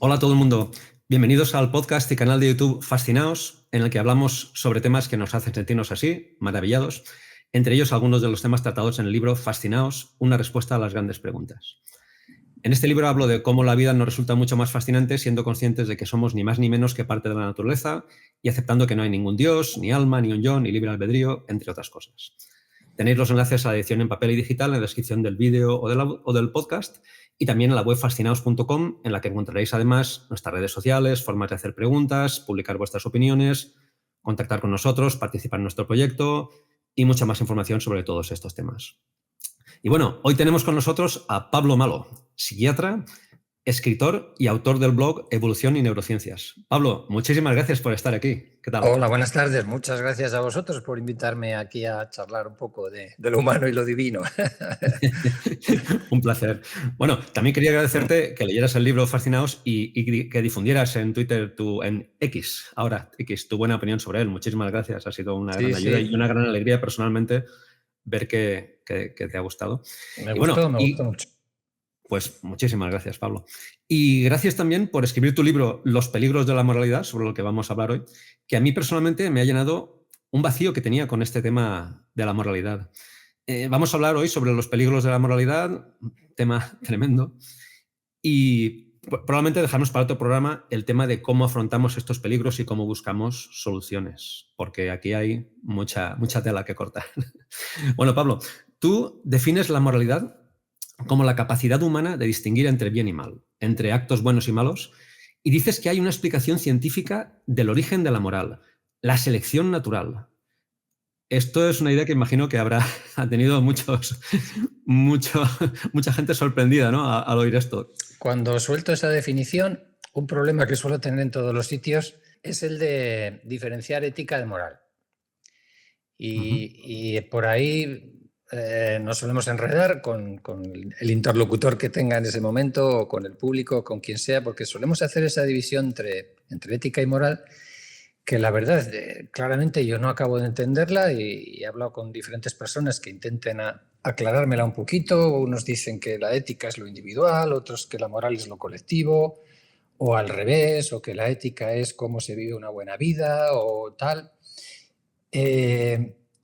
Hola a todo el mundo. Bienvenidos al podcast y canal de YouTube Fascinaos, en el que hablamos sobre temas que nos hacen sentirnos así, maravillados, entre ellos algunos de los temas tratados en el libro Fascinaos, una respuesta a las grandes preguntas. En este libro hablo de cómo la vida nos resulta mucho más fascinante siendo conscientes de que somos ni más ni menos que parte de la naturaleza y aceptando que no hay ningún Dios, ni alma, ni un yo, ni libre albedrío, entre otras cosas. Tenéis los enlaces a la edición en papel y digital en la descripción del vídeo o del podcast y también en la web fascinaos.com, en la que encontraréis además nuestras redes sociales, formas de hacer preguntas, publicar vuestras opiniones, contactar con nosotros, participar en nuestro proyecto y mucha más información sobre todos estos temas. Y bueno, hoy tenemos con nosotros a Pablo Malo, psiquiatra, escritor y autor del blog Evolución y Neurociencias. Pablo, muchísimas gracias por estar aquí. ¿Qué tal? Hola, buenas tardes. Muchas gracias a vosotros por invitarme aquí a charlar un poco de lo humano y lo divino. Un placer. Bueno, también quería agradecerte que leyeras el libro Fascinaos y que difundieras en Twitter, en X, ahora X, tu buena opinión sobre él. Muchísimas gracias. Ha sido una gran ayuda y una gran alegría personalmente ver que te ha gustado. Me gustó mucho. Pues muchísimas gracias, Pablo. Y gracias también por escribir tu libro Los peligros de la moralidad, sobre lo que vamos a hablar hoy, que a mí personalmente me ha llenado un vacío que tenía con este tema de la moralidad. Vamos a hablar hoy sobre los peligros de la moralidad, tema tremendo, y probablemente dejarnos para otro programa el tema de cómo afrontamos estos peligros y cómo buscamos soluciones, porque aquí hay mucha tela que cortar. Bueno, Pablo, tú defines la moralidad como la capacidad humana de distinguir entre bien y mal, entre actos buenos y malos, y dices que hay una explicación científica del origen de la moral, la selección natural. Esto es una idea que imagino que ha tenido mucha gente sorprendida, ¿no? Al oír esto. Cuando suelto esa definición, un problema que suelo tener en todos los sitios es el de diferenciar ética de moral. Y por ahí nos solemos enredar con el interlocutor que tenga en ese momento o con el público, con quien sea, porque solemos hacer esa división entre ética y moral que la verdad, claramente yo no acabo de entenderla y he hablado con diferentes personas que intenten aclarármela un poquito. Unos dicen que la ética es lo individual, otros que la moral es lo colectivo, o al revés, o que la ética es cómo se vive una buena vida o tal.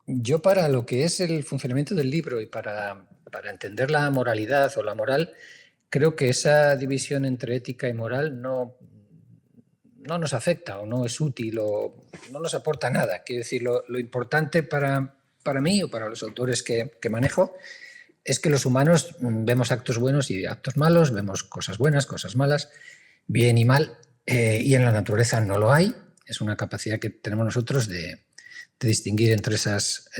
Yo para lo que es el funcionamiento del libro y para entender la moralidad o la moral, creo que esa división entre ética y moral no nos afecta o no es útil o no nos aporta nada. Quiero decir, lo importante para mí o para los autores que manejo es que los humanos vemos actos buenos y actos malos, vemos cosas buenas, cosas malas, bien y mal, y en la naturaleza no lo hay. Es una capacidad que tenemos nosotros de distinguir entre esas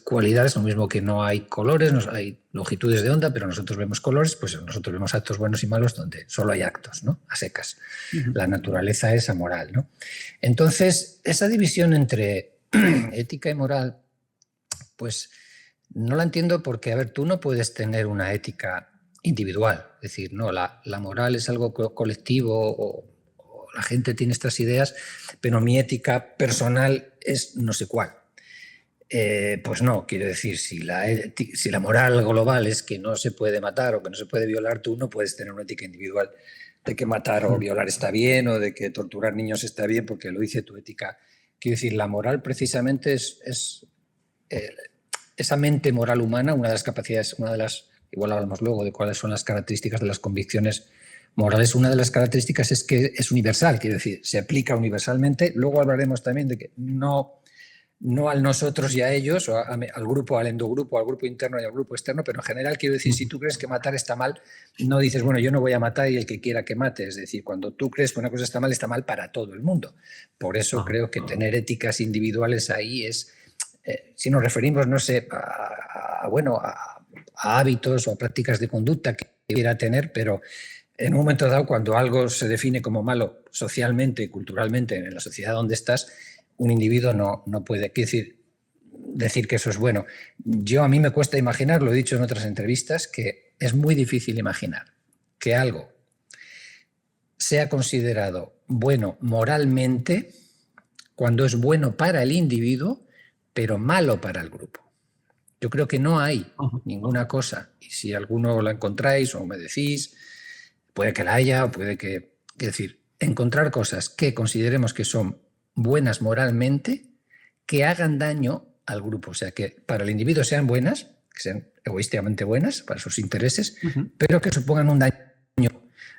cualidades, lo mismo que no hay colores, no hay longitudes de onda, pero nosotros vemos colores, pues nosotros vemos actos buenos y malos donde solo hay actos, ¿no? A secas. La naturaleza es amoral, ¿no? Entonces, esa división entre ética y moral, pues no la entiendo porque, a ver, tú no puedes tener una ética individual, es decir, no, la moral es algo colectivo o la gente tiene estas ideas, pero mi ética personal es no sé cuál. Pues no, quiero decir, si la moral global es que no se puede matar o que no se puede violar, tú no puedes tener una ética individual de que matar o violar está bien o de que torturar niños está bien porque lo dice tu ética. Quiero decir, la moral precisamente es esa mente moral humana, una de las capacidades, igual hablamos luego de cuáles son las características de las convicciones morales, una de las características es que es universal, quiero decir, se aplica universalmente. Luego hablaremos también de que no al nosotros y a ellos, o al grupo, al endogrupo, al grupo interno y al grupo externo, pero en general quiero decir, si tú crees que matar está mal, no dices, bueno, yo no voy a matar y el que quiera que mate. Es decir, cuando tú crees que una cosa está mal para todo el mundo. Por eso creo que tener éticas individuales ahí es, si nos referimos, no sé, a hábitos o a prácticas de conducta que quiera tener, pero en un momento dado, cuando algo se define como malo socialmente y culturalmente en la sociedad donde estás, un individuo no puede decir que eso es bueno. A mí me cuesta imaginar, lo he dicho en otras entrevistas, que es muy difícil imaginar que algo sea considerado bueno moralmente cuando es bueno para el individuo, pero malo para el grupo. Yo creo que no hay ninguna cosa, y si alguno la encontráis o me decís, Puede que la haya o puede que... Es decir, encontrar cosas que consideremos que son buenas moralmente, que hagan daño al grupo. O sea, que para el individuo sean buenas, que sean egoísticamente buenas para sus intereses, pero que supongan un daño.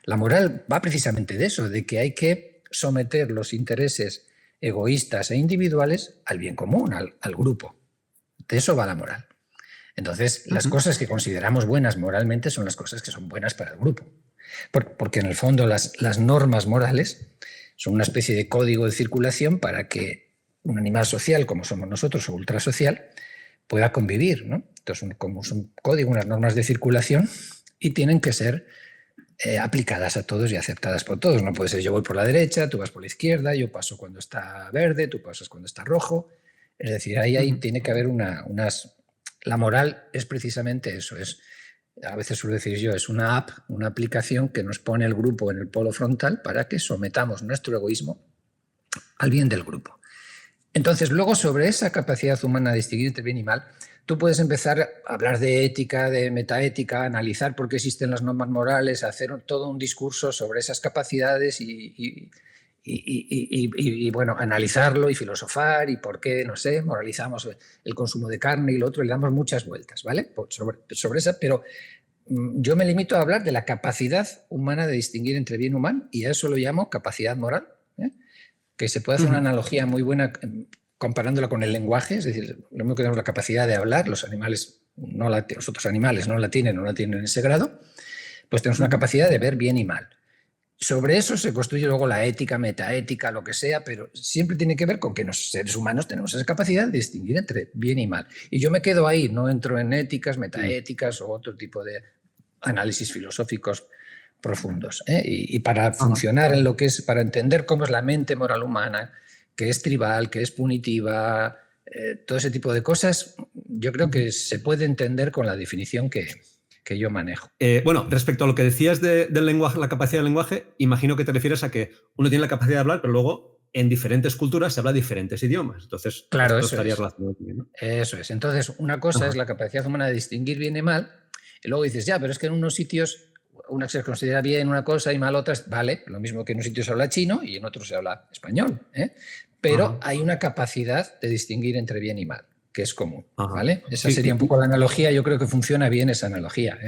La moral va precisamente de eso, de que hay que someter los intereses egoístas e individuales al bien común, al grupo. De eso va la moral. Entonces, las cosas que consideramos buenas moralmente son las cosas que son buenas para el grupo. Porque en el fondo las normas morales son una especie de código de circulación para que un animal social, como somos nosotros, o ultrasocial, pueda convivir, ¿no? Entonces, como es un código, unas normas de circulación, y tienen que ser aplicadas a todos y aceptadas por todos. No puede ser yo voy por la derecha, tú vas por la izquierda, yo paso cuando está verde, tú pasas cuando está rojo. Es decir, ahí tiene que haber unas... La moral es precisamente eso, a veces suelo decir yo, es una app, una aplicación que nos pone el grupo en el polo frontal para que sometamos nuestro egoísmo al bien del grupo. Entonces, luego sobre esa capacidad humana de distinguir entre bien y mal, tú puedes empezar a hablar de ética, de metaética, analizar por qué existen las normas morales, hacer todo un discurso sobre esas capacidades y bueno, analizarlo y filosofar y por qué, no sé, moralizamos el consumo de carne y lo otro, le damos muchas vueltas, ¿vale? Sobre esa, pero yo me limito a hablar de la capacidad humana de distinguir entre bien y mal, y a eso lo llamo capacidad moral, que se puede hacer una analogía muy buena comparándola con el lenguaje, es decir, lo mismo que tenemos la capacidad de hablar, los animales, los otros animales no la tienen en ese grado, pues tenemos una capacidad de ver bien y mal. Sobre eso se construye luego la ética, metaética, lo que sea, pero siempre tiene que ver con que los seres humanos tenemos esa capacidad de distinguir entre bien y mal. Y yo me quedo ahí, no entro en éticas, metaéticas o otro tipo de análisis filosóficos profundos. Y para funcionar en lo que es, para entender cómo es la mente moral humana, que es tribal, que es punitiva, todo ese tipo de cosas, yo creo que se puede entender con la definición que yo manejo. Bueno, respecto a lo que decías del lenguaje, la capacidad del lenguaje, imagino que te refieres a que uno tiene la capacidad de hablar, pero luego en diferentes culturas se habla diferentes idiomas. Entonces, claro, esto estaría relacionado también, ¿no? Eso es. Entonces, una cosa es la capacidad humana de distinguir bien y mal, y luego dices, ya, pero es que en unos sitios una se considera bien una cosa y mal otras. Vale, lo mismo que en un sitio se habla chino y en otros se habla español, pero hay una capacidad de distinguir entre bien y mal, que es común, ¿vale? Esa sería un poco la analogía. Yo creo que funciona bien esa analogía,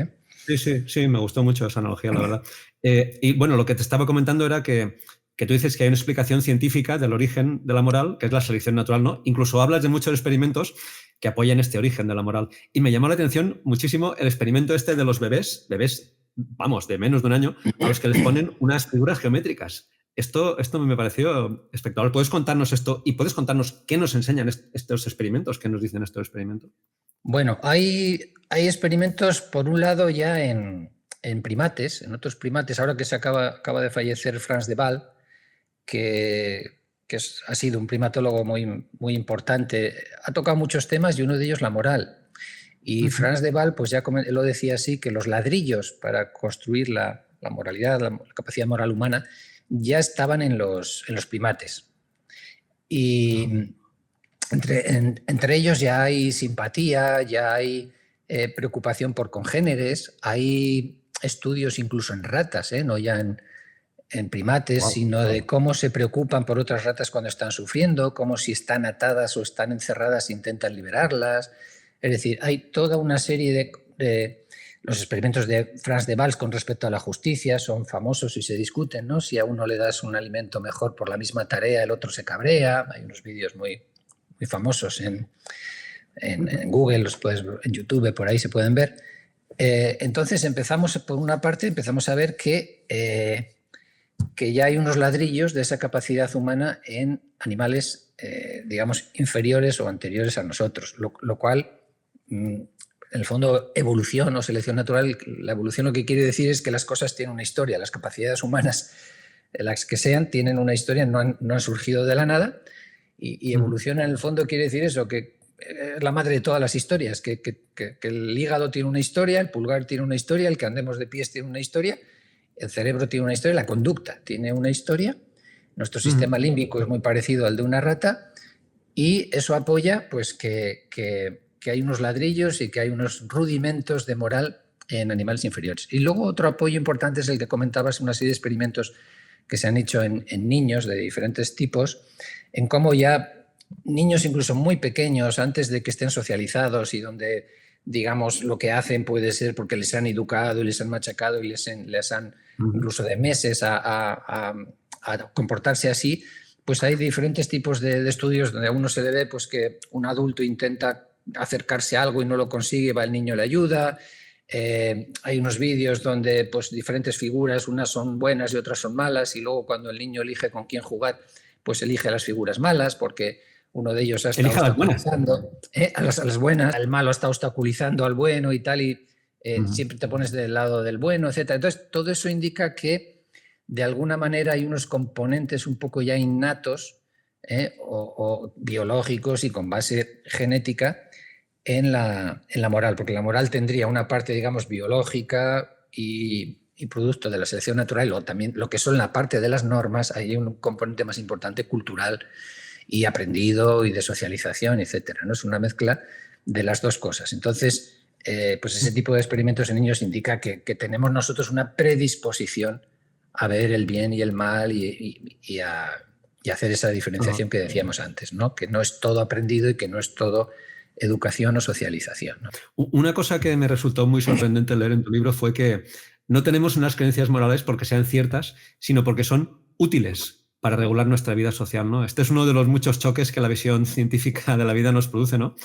Sí, me gustó mucho esa analogía, la verdad. Y bueno, lo que te estaba comentando era que tú dices que hay una explicación científica del origen de la moral, que es la selección natural, ¿no? Incluso hablas de muchos experimentos que apoyan este origen de la moral. Y me llamó la atención muchísimo el experimento este de los bebés, vamos, de menos de un año, a los que les ponen unas figuras geométricas. Esto me pareció espectacular. ¿Puedes contarnos esto y puedes contarnos qué nos enseñan estos experimentos? ¿Qué nos dicen estos experimentos? Bueno, hay experimentos, por un lado, ya en primates, en otros primates. Ahora que se acaba de fallecer Frans de Waal, que ha sido un primatólogo muy, muy importante, ha tocado muchos temas y uno de ellos la moral. Y Frans de Waal, pues ya lo decía así, que los ladrillos para construir la moralidad, la capacidad moral humana, ya estaban en los primates. Y entre ellos ya hay simpatía, ya hay preocupación por congéneres, hay estudios incluso en ratas, no ya en primates, sino de cómo se preocupan por otras ratas cuando están sufriendo, cómo si están atadas o están encerradas intentan liberarlas. Es decir, hay toda una serie de los experimentos de Frans de Waal con respecto a la justicia son famosos y se discuten, ¿no? Si a uno le das un alimento mejor por la misma tarea, el otro se cabrea. Hay unos vídeos muy famosos en Google, en YouTube, por ahí se pueden ver. Entonces por una parte empezamos a ver que ya hay unos ladrillos de esa capacidad humana en animales, digamos, inferiores o anteriores a nosotros, lo cual, en el fondo, evolución o selección natural, la evolución lo que quiere decir es que las cosas tienen una historia, las capacidades humanas, las que sean, tienen una historia, no han surgido de la nada, y evolución en el fondo quiere decir eso, que es la madre de todas las historias, que el hígado tiene una historia, el pulgar tiene una historia, el que andemos de pies tiene una historia, el cerebro tiene una historia, la conducta tiene una historia, nuestro sistema límbico es muy parecido al de una rata, y eso apoya pues que hay unos ladrillos y que hay unos rudimentos de moral en animales inferiores. Y luego otro apoyo importante es el que comentabas, una serie de experimentos que se han hecho en niños de diferentes tipos, en cómo ya niños incluso muy pequeños, antes de que estén socializados y donde, digamos, lo que hacen puede ser porque les han educado y les han machacado y les han incluso de meses a comportarse así, pues hay diferentes tipos de estudios donde a uno se le ve pues, que un adulto intenta acercarse a algo y no lo consigue, va el niño le ayuda. Hay unos vídeos donde pues, diferentes figuras, unas son buenas y otras son malas, y luego cuando el niño elige con quién jugar, pues elige las figuras malas porque uno de ellos ha estado obstaculizando a las buenas, el malo está obstaculizando al bueno y tal, y siempre te pones del lado del bueno, etc. Entonces, todo eso indica que de alguna manera hay unos componentes un poco ya innatos o biológicos y con base genética en la moral, porque la moral tendría una parte, digamos, biológica y producto de la selección natural, o también lo que son la parte de las normas, hay un componente más importante cultural y aprendido y de socialización, etcétera, ¿no? Es una mezcla de las dos cosas. Entonces, pues ese tipo de experimentos en niños indica que tenemos nosotros una predisposición a ver el bien y el mal y a hacer esa diferenciación que decíamos antes, ¿no? Que no es todo aprendido y que no es todo educación o socialización, ¿no? Una cosa que me resultó muy sorprendente leer en tu libro fue que no tenemos unas creencias morales porque sean ciertas, sino porque son útiles para regular nuestra vida social, ¿no? Este es uno de los muchos choques que la visión científica de la vida nos produce, ¿no?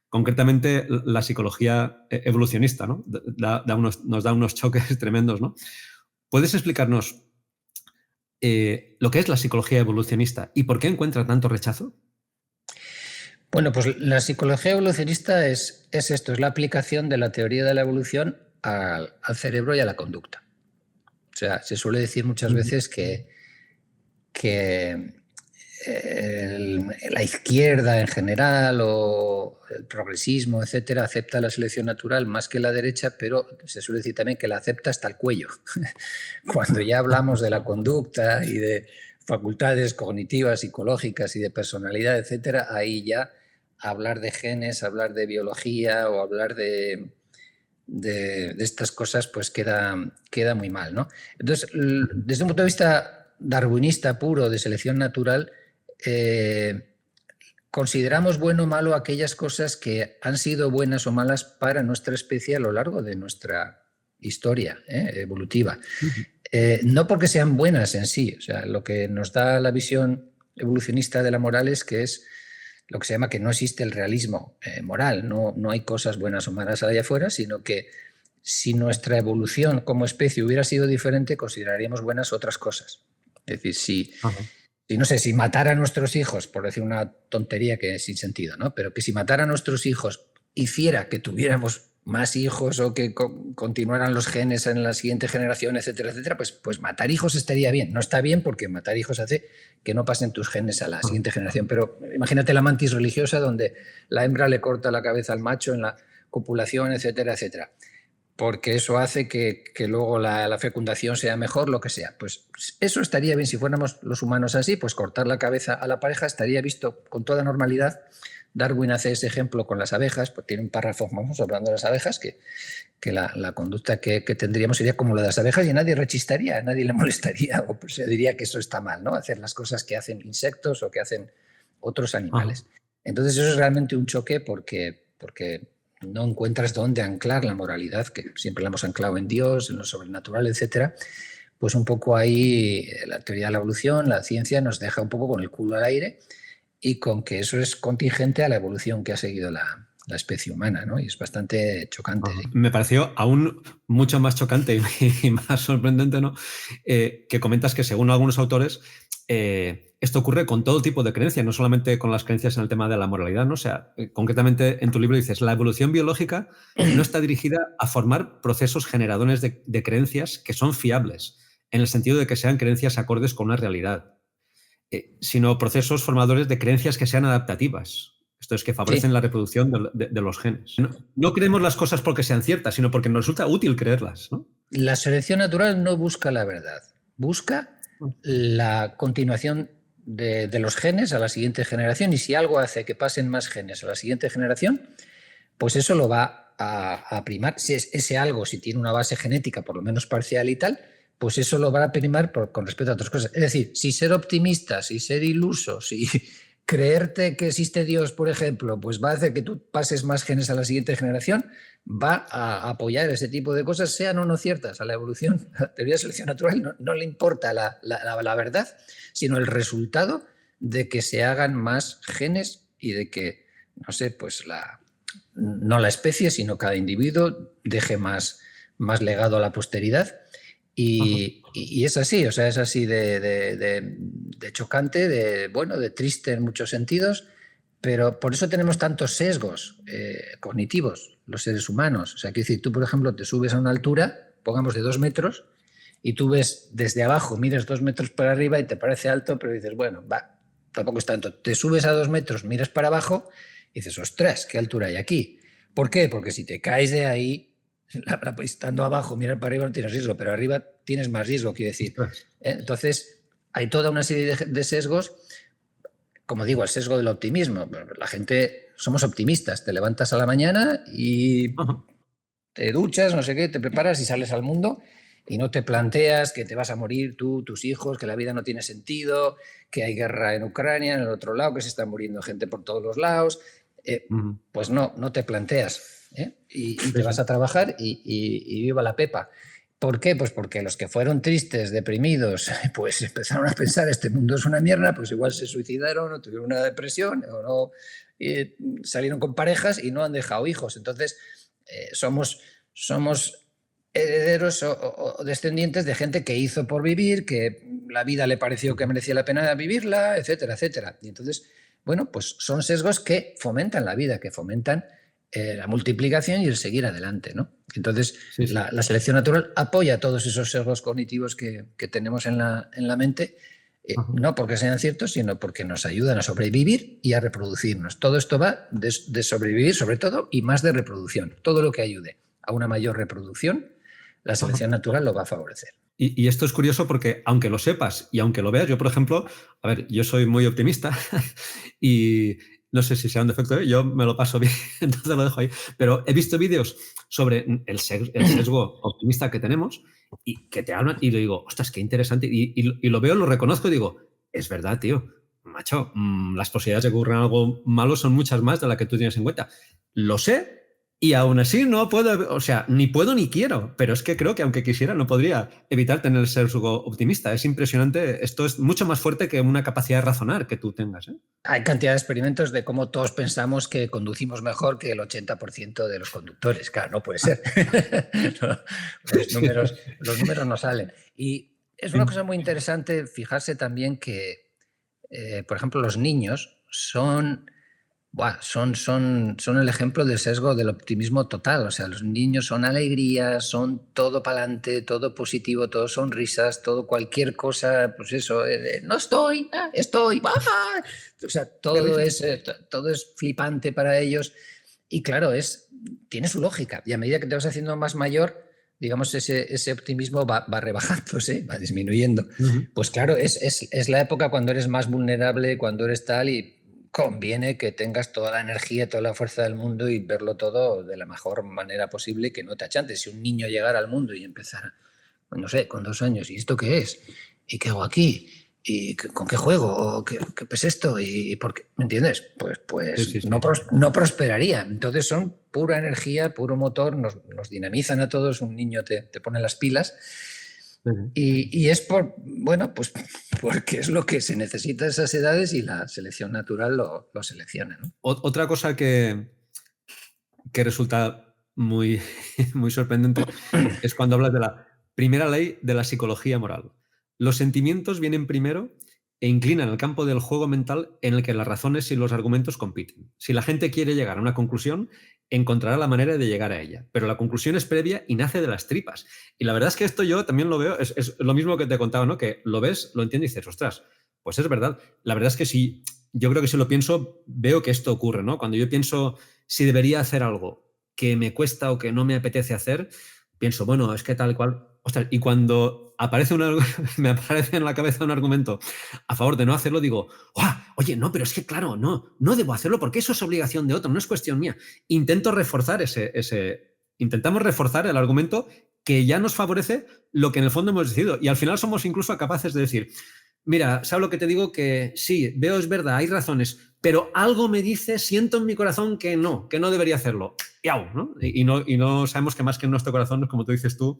Concretamente, la psicología evolucionista, ¿no? Nos da unos choques tremendos, ¿no? ¿Puedes explicarnos lo que es la psicología evolucionista y por qué encuentra tanto rechazo? Bueno, pues la psicología evolucionista es esto, es la aplicación de la teoría de la evolución al cerebro y a la conducta. O sea, se suele decir muchas veces que la izquierda en general o el progresismo, etcétera, acepta la selección natural más que la derecha, pero se suele decir también que la acepta hasta el cuello. Cuando ya hablamos de la conducta y de facultades cognitivas, psicológicas y de personalidad, etcétera, ahí ya hablar de genes, hablar de biología o hablar de estas cosas pues queda muy mal, ¿no? Entonces, desde un punto de vista darwinista puro de selección natural, consideramos bueno o malo aquellas cosas que han sido buenas o malas para nuestra especie a lo largo de nuestra historia evolutiva. No porque sean buenas en sí, o sea, lo que nos da la visión evolucionista de la moral es que es lo que se llama que no existe el realismo moral, no hay cosas buenas o malas allá afuera, sino que si nuestra evolución como especie hubiera sido diferente, consideraríamos buenas otras cosas. Es decir, si matara a nuestros hijos, por decir una tontería que es sin sentido, ¿no? Pero que si matara a nuestros hijos hiciera que tuviéramos más hijos o que continuaran los genes en la siguiente generación, etcétera, etcétera, pues matar hijos estaría bien. No está bien porque matar hijos hace que no pasen tus genes a la siguiente generación. Pero imagínate la mantis religiosa donde la hembra le corta la cabeza al macho en la copulación, etcétera, etcétera. Porque eso hace que luego la fecundación sea mejor, lo que sea. Pues eso estaría bien si fuéramos los humanos así, pues cortar la cabeza a la pareja estaría visto con toda normalidad. Darwin hace ese ejemplo con las abejas, pues tiene un párrafo famoso hablando de las abejas, que la conducta que tendríamos sería como la de las abejas y nadie rechistaría, a nadie le molestaría o pues se diría que eso está mal, ¿no? Hacer las cosas que hacen insectos o que hacen otros animales. Entonces eso es realmente un choque porque no encuentras dónde anclar la moralidad, que siempre la hemos anclado en Dios, en lo sobrenatural, etcétera. Pues un poco ahí la teoría de la evolución, la ciencia nos deja un poco con el culo al aire y con que eso es contingente a la evolución que ha seguido la especie humana, ¿no? Y es bastante chocante. ¿Sí? Me pareció aún mucho más chocante y más sorprendente, ¿no? Que comentas que según algunos autores esto ocurre con todo tipo de creencias, no solamente con las creencias en el tema de la moralidad, ¿no? O sea, concretamente en tu libro dices, la evolución biológica no está dirigida a formar procesos generadores de creencias que son fiables, en el sentido de que sean creencias acordes con una realidad, sino procesos formadores de creencias que sean adaptativas. Esto es, que favorecen la reproducción de los genes. No creemos las cosas porque sean ciertas, sino porque nos resulta útil creerlas, ¿no? La selección natural no busca la verdad, busca la continuación de los genes a la siguiente generación, y si algo hace que pasen más genes a la siguiente generación, pues eso lo va a primar. Si ese algo, si tiene una base genética, por lo menos parcial y tal, pues eso lo va a primar con respecto a otras cosas. Es decir, si ser optimista, si ser iluso, si creerte que existe Dios, por ejemplo, pues va a hacer que tú pases más genes a la siguiente generación, va a apoyar ese tipo de cosas, sean o no ciertas. A la evolución, a la teoría de selección natural, no le importa la verdad, sino el resultado de que se hagan más genes y de que, no sé, pues no la especie, sino cada individuo deje más legado a la posteridad. Y es así, o sea, es así de chocante, de triste en muchos sentidos, pero por eso tenemos tantos sesgos cognitivos los seres humanos. O sea, quiero decir, tú, por ejemplo, te subes a una altura, pongamos de 2 metros, y tú ves desde abajo, miras 2 metros para arriba y te parece alto, pero dices, bueno, va, tampoco es tanto. Te subes a 2 metros, miras para abajo y dices, ostras, ¿qué altura hay aquí? ¿Por qué? Porque si te caes de ahí, estando abajo, mirar para arriba no tienes riesgo, pero arriba tienes más riesgo, quiero decir. Entonces, hay toda una serie de sesgos, como digo, el sesgo del optimismo. La gente, somos optimistas, te levantas a la mañana y te duchas, no sé qué, te preparas y sales al mundo y no te planteas que te vas a morir tú, tus hijos, que la vida no tiene sentido, que hay guerra en Ucrania, en el otro lado, que se está muriendo gente por todos los lados. Pues no te planteas. Y te vas a trabajar y viva la pepa. ¿Por qué? Pues porque los que fueron tristes, deprimidos, pues empezaron a pensar este mundo es una mierda, pues igual se suicidaron o tuvieron una depresión o no, salieron con parejas y no han dejado hijos. Entonces somos herederos o descendientes de gente que hizo por vivir, que la vida le pareció que merecía la pena vivirla, etcétera, etcétera. Y entonces, bueno, pues son sesgos que fomentan la vida, que fomentan la multiplicación y el seguir adelante, ¿no? Entonces, sí. La selección natural apoya todos esos sesgos cognitivos que tenemos en la mente, no porque sean ciertos, sino porque nos ayudan a sobrevivir y a reproducirnos. Todo esto va de sobrevivir, sobre todo, y más de reproducción. Todo lo que ayude a una mayor reproducción, la selección natural lo va a favorecer. Y esto es curioso porque, aunque lo sepas y aunque lo veas, yo, por ejemplo, a ver, yo soy muy optimista y no sé si sea un defecto, yo me lo paso bien, entonces lo dejo ahí, pero he visto vídeos sobre el sesgo optimista que tenemos y que te hablan y le digo, ostras, qué interesante, y lo veo, lo reconozco y digo, es verdad, tío, macho, las posibilidades de que ocurra algo malo son muchas más de las que tú tienes en cuenta. Lo sé. Y aún así no puedo, o sea, ni puedo ni quiero, pero es que creo que aunque quisiera no podría evitar tener el sesgo optimista. Es impresionante, esto es mucho más fuerte que una capacidad de razonar que tú tengas. Hay cantidad de experimentos de cómo todos pensamos que conducimos mejor que el 80% de los conductores. Claro, no puede ser. Los números no salen. Y es una cosa muy interesante fijarse también que, por ejemplo, los niños son el ejemplo del sesgo del optimismo total. O sea, los niños son alegría, son todo para adelante, todo positivo, todo sonrisas, todo cualquier cosa, pues eso, no estoy, estoy, ¡ah! O sea, todo es flipante para ellos. Y claro, tiene su lógica. Y a medida que te vas haciendo más mayor, digamos, ese optimismo va rebajándose, va disminuyendo. Pues claro, es la época cuando eres más vulnerable, cuando eres tal y conviene que tengas toda la energía, toda la fuerza del mundo y verlo todo de la mejor manera posible, que no te achantes. Si un niño llegara al mundo y empezara, no sé, con 2 años, ¿y esto qué es? ¿Y qué hago aquí? ¿Y con qué juego? ¿O qué es esto? ¿Y por qué? ¿Me entiendes? Pues sí. No prosperaría. Entonces son pura energía, puro motor, nos dinamizan a todos, un niño te pone las pilas. Y es porque es lo que se necesita a esas edades y la selección natural lo selecciona, ¿no? Otra cosa que resulta muy, muy sorprendente es cuando hablas de la primera ley de la psicología moral. Los sentimientos vienen primero e inclinan el campo del juego mental en el que las razones y los argumentos compiten. Si la gente quiere llegar a una conclusión, encontrará la manera de llegar a ella. Pero la conclusión es previa y nace de las tripas. Y la verdad es que esto yo también lo veo, es lo mismo que te contaba, ¿no? Que lo ves, lo entiendes y dices, ostras, pues es verdad. La verdad es que yo creo que si lo pienso, veo que esto ocurre, ¿no? Cuando yo pienso si debería hacer algo que me cuesta o que no me apetece hacer, pienso, bueno, es que tal cual, ostras, y cuando me aparece en la cabeza un argumento a favor de no hacerlo, digo, oye, no, pero es que claro, no debo hacerlo porque eso es obligación de otro, no es cuestión mía. Intentamos reforzar el argumento que ya nos favorece lo que en el fondo hemos decidido. Y al final somos incluso capaces de decir, mira, ¿sabes lo que te digo? Que sí, veo, es verdad, hay razones, pero algo me dice, siento en mi corazón que no debería hacerlo. ¿No? Y no sabemos que más que en nuestro corazón, como tú dices tú,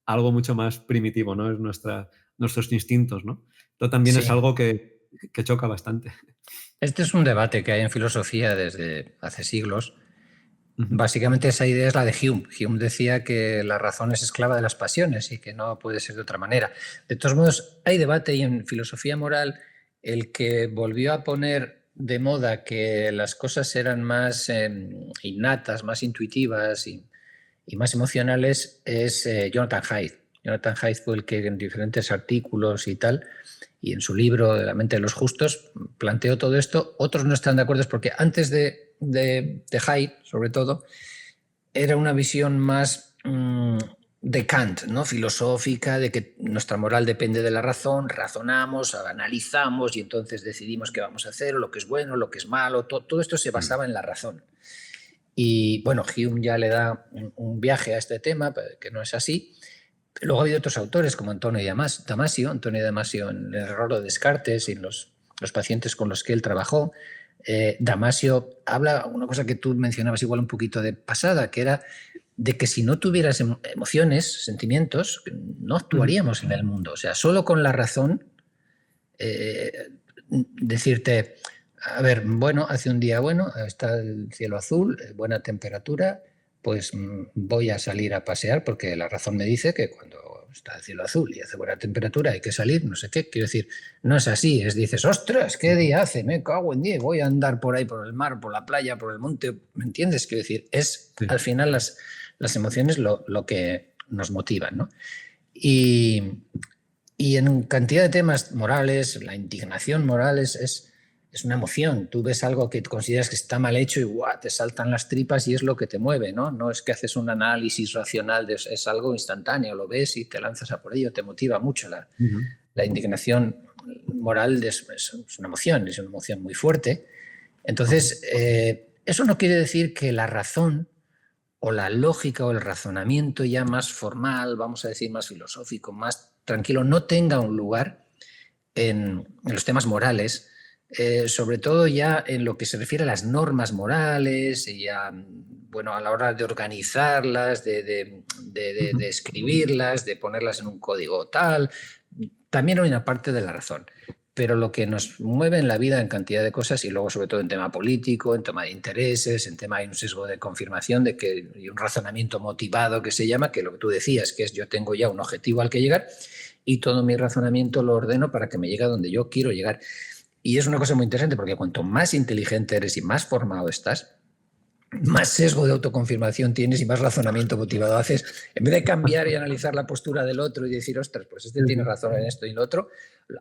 algo mucho más primitivo, ¿no? Es nuestros instintos, ¿no? Esto también es algo que choca bastante. Este es un debate que hay en filosofía desde hace siglos. Básicamente esa idea es la de Hume. Hume decía que la razón es esclava de las pasiones y que no puede ser de otra manera. De todos modos, hay debate y en filosofía moral el que volvió a poner de moda que las cosas eran más innatas, más intuitivas y más emocionales es Jonathan Haidt. Jonathan Haidt fue el que en diferentes artículos y tal, y en su libro de La mente de los justos, planteó todo esto. Otros no están de acuerdo porque antes de Haidt, sobre todo, era una visión más de Kant, ¿no? Filosófica, de que nuestra moral depende de la razón, razonamos, analizamos y entonces decidimos qué vamos a hacer, lo que es bueno, lo que es malo, todo esto se basaba en la razón. Y bueno, Hume ya le da un viaje a este tema, que no es así. Luego ha habido otros autores como Antonio Damasio en El error de Descartes y en los pacientes con los que él trabajó. Damasio habla una cosa que tú mencionabas igual un poquito de pasada, que era de que si no tuvieras emociones, sentimientos, no actuaríamos en el mundo. O sea, solo con la razón decirte, a ver, bueno, hace un día bueno, está el cielo azul, buena temperatura, pues voy a salir a pasear porque la razón me dice que cuando está el cielo azul y hace buena temperatura hay que salir, no sé qué. Quiero decir, no es así, dices, ostras, ¿qué día hace? Me cago en 10, voy a andar por ahí, por el mar, por la playa, por el monte, ¿me entiendes? Quiero decir, es al final las emociones lo que nos motivan, ¿no? Y en cantidad de temas morales, la indignación moral es una emoción. Tú ves algo que consideras que está mal hecho y te saltan las tripas y es lo que te mueve, ¿no? No es que haces un análisis racional, es algo instantáneo, lo ves y te lanzas a por ello, te motiva mucho. La indignación moral es una emoción muy fuerte. Entonces, eso no quiere decir que la razón o la lógica o el razonamiento ya más formal, vamos a decir más filosófico, más tranquilo, no tenga un lugar en los temas morales, sobre todo ya en lo que se refiere a las normas morales y a la hora de organizarlas, de escribirlas, de ponerlas en un código tal. También hay una parte de la razón. Pero lo que nos mueve en la vida en cantidad de cosas y luego sobre todo en tema político, en tema de intereses, en tema hay un sesgo de confirmación de que hay un razonamiento motivado que se llama, que lo que tú decías, que es yo tengo ya un objetivo al que llegar y todo mi razonamiento lo ordeno para que me llegue a donde yo quiero llegar. Y es una cosa muy interesante porque cuanto más inteligente eres y más formado estás, más sesgo de autoconfirmación tienes y más razonamiento motivado haces. En vez de cambiar y analizar la postura del otro y decir, ostras, pues este tiene razón en esto y lo otro,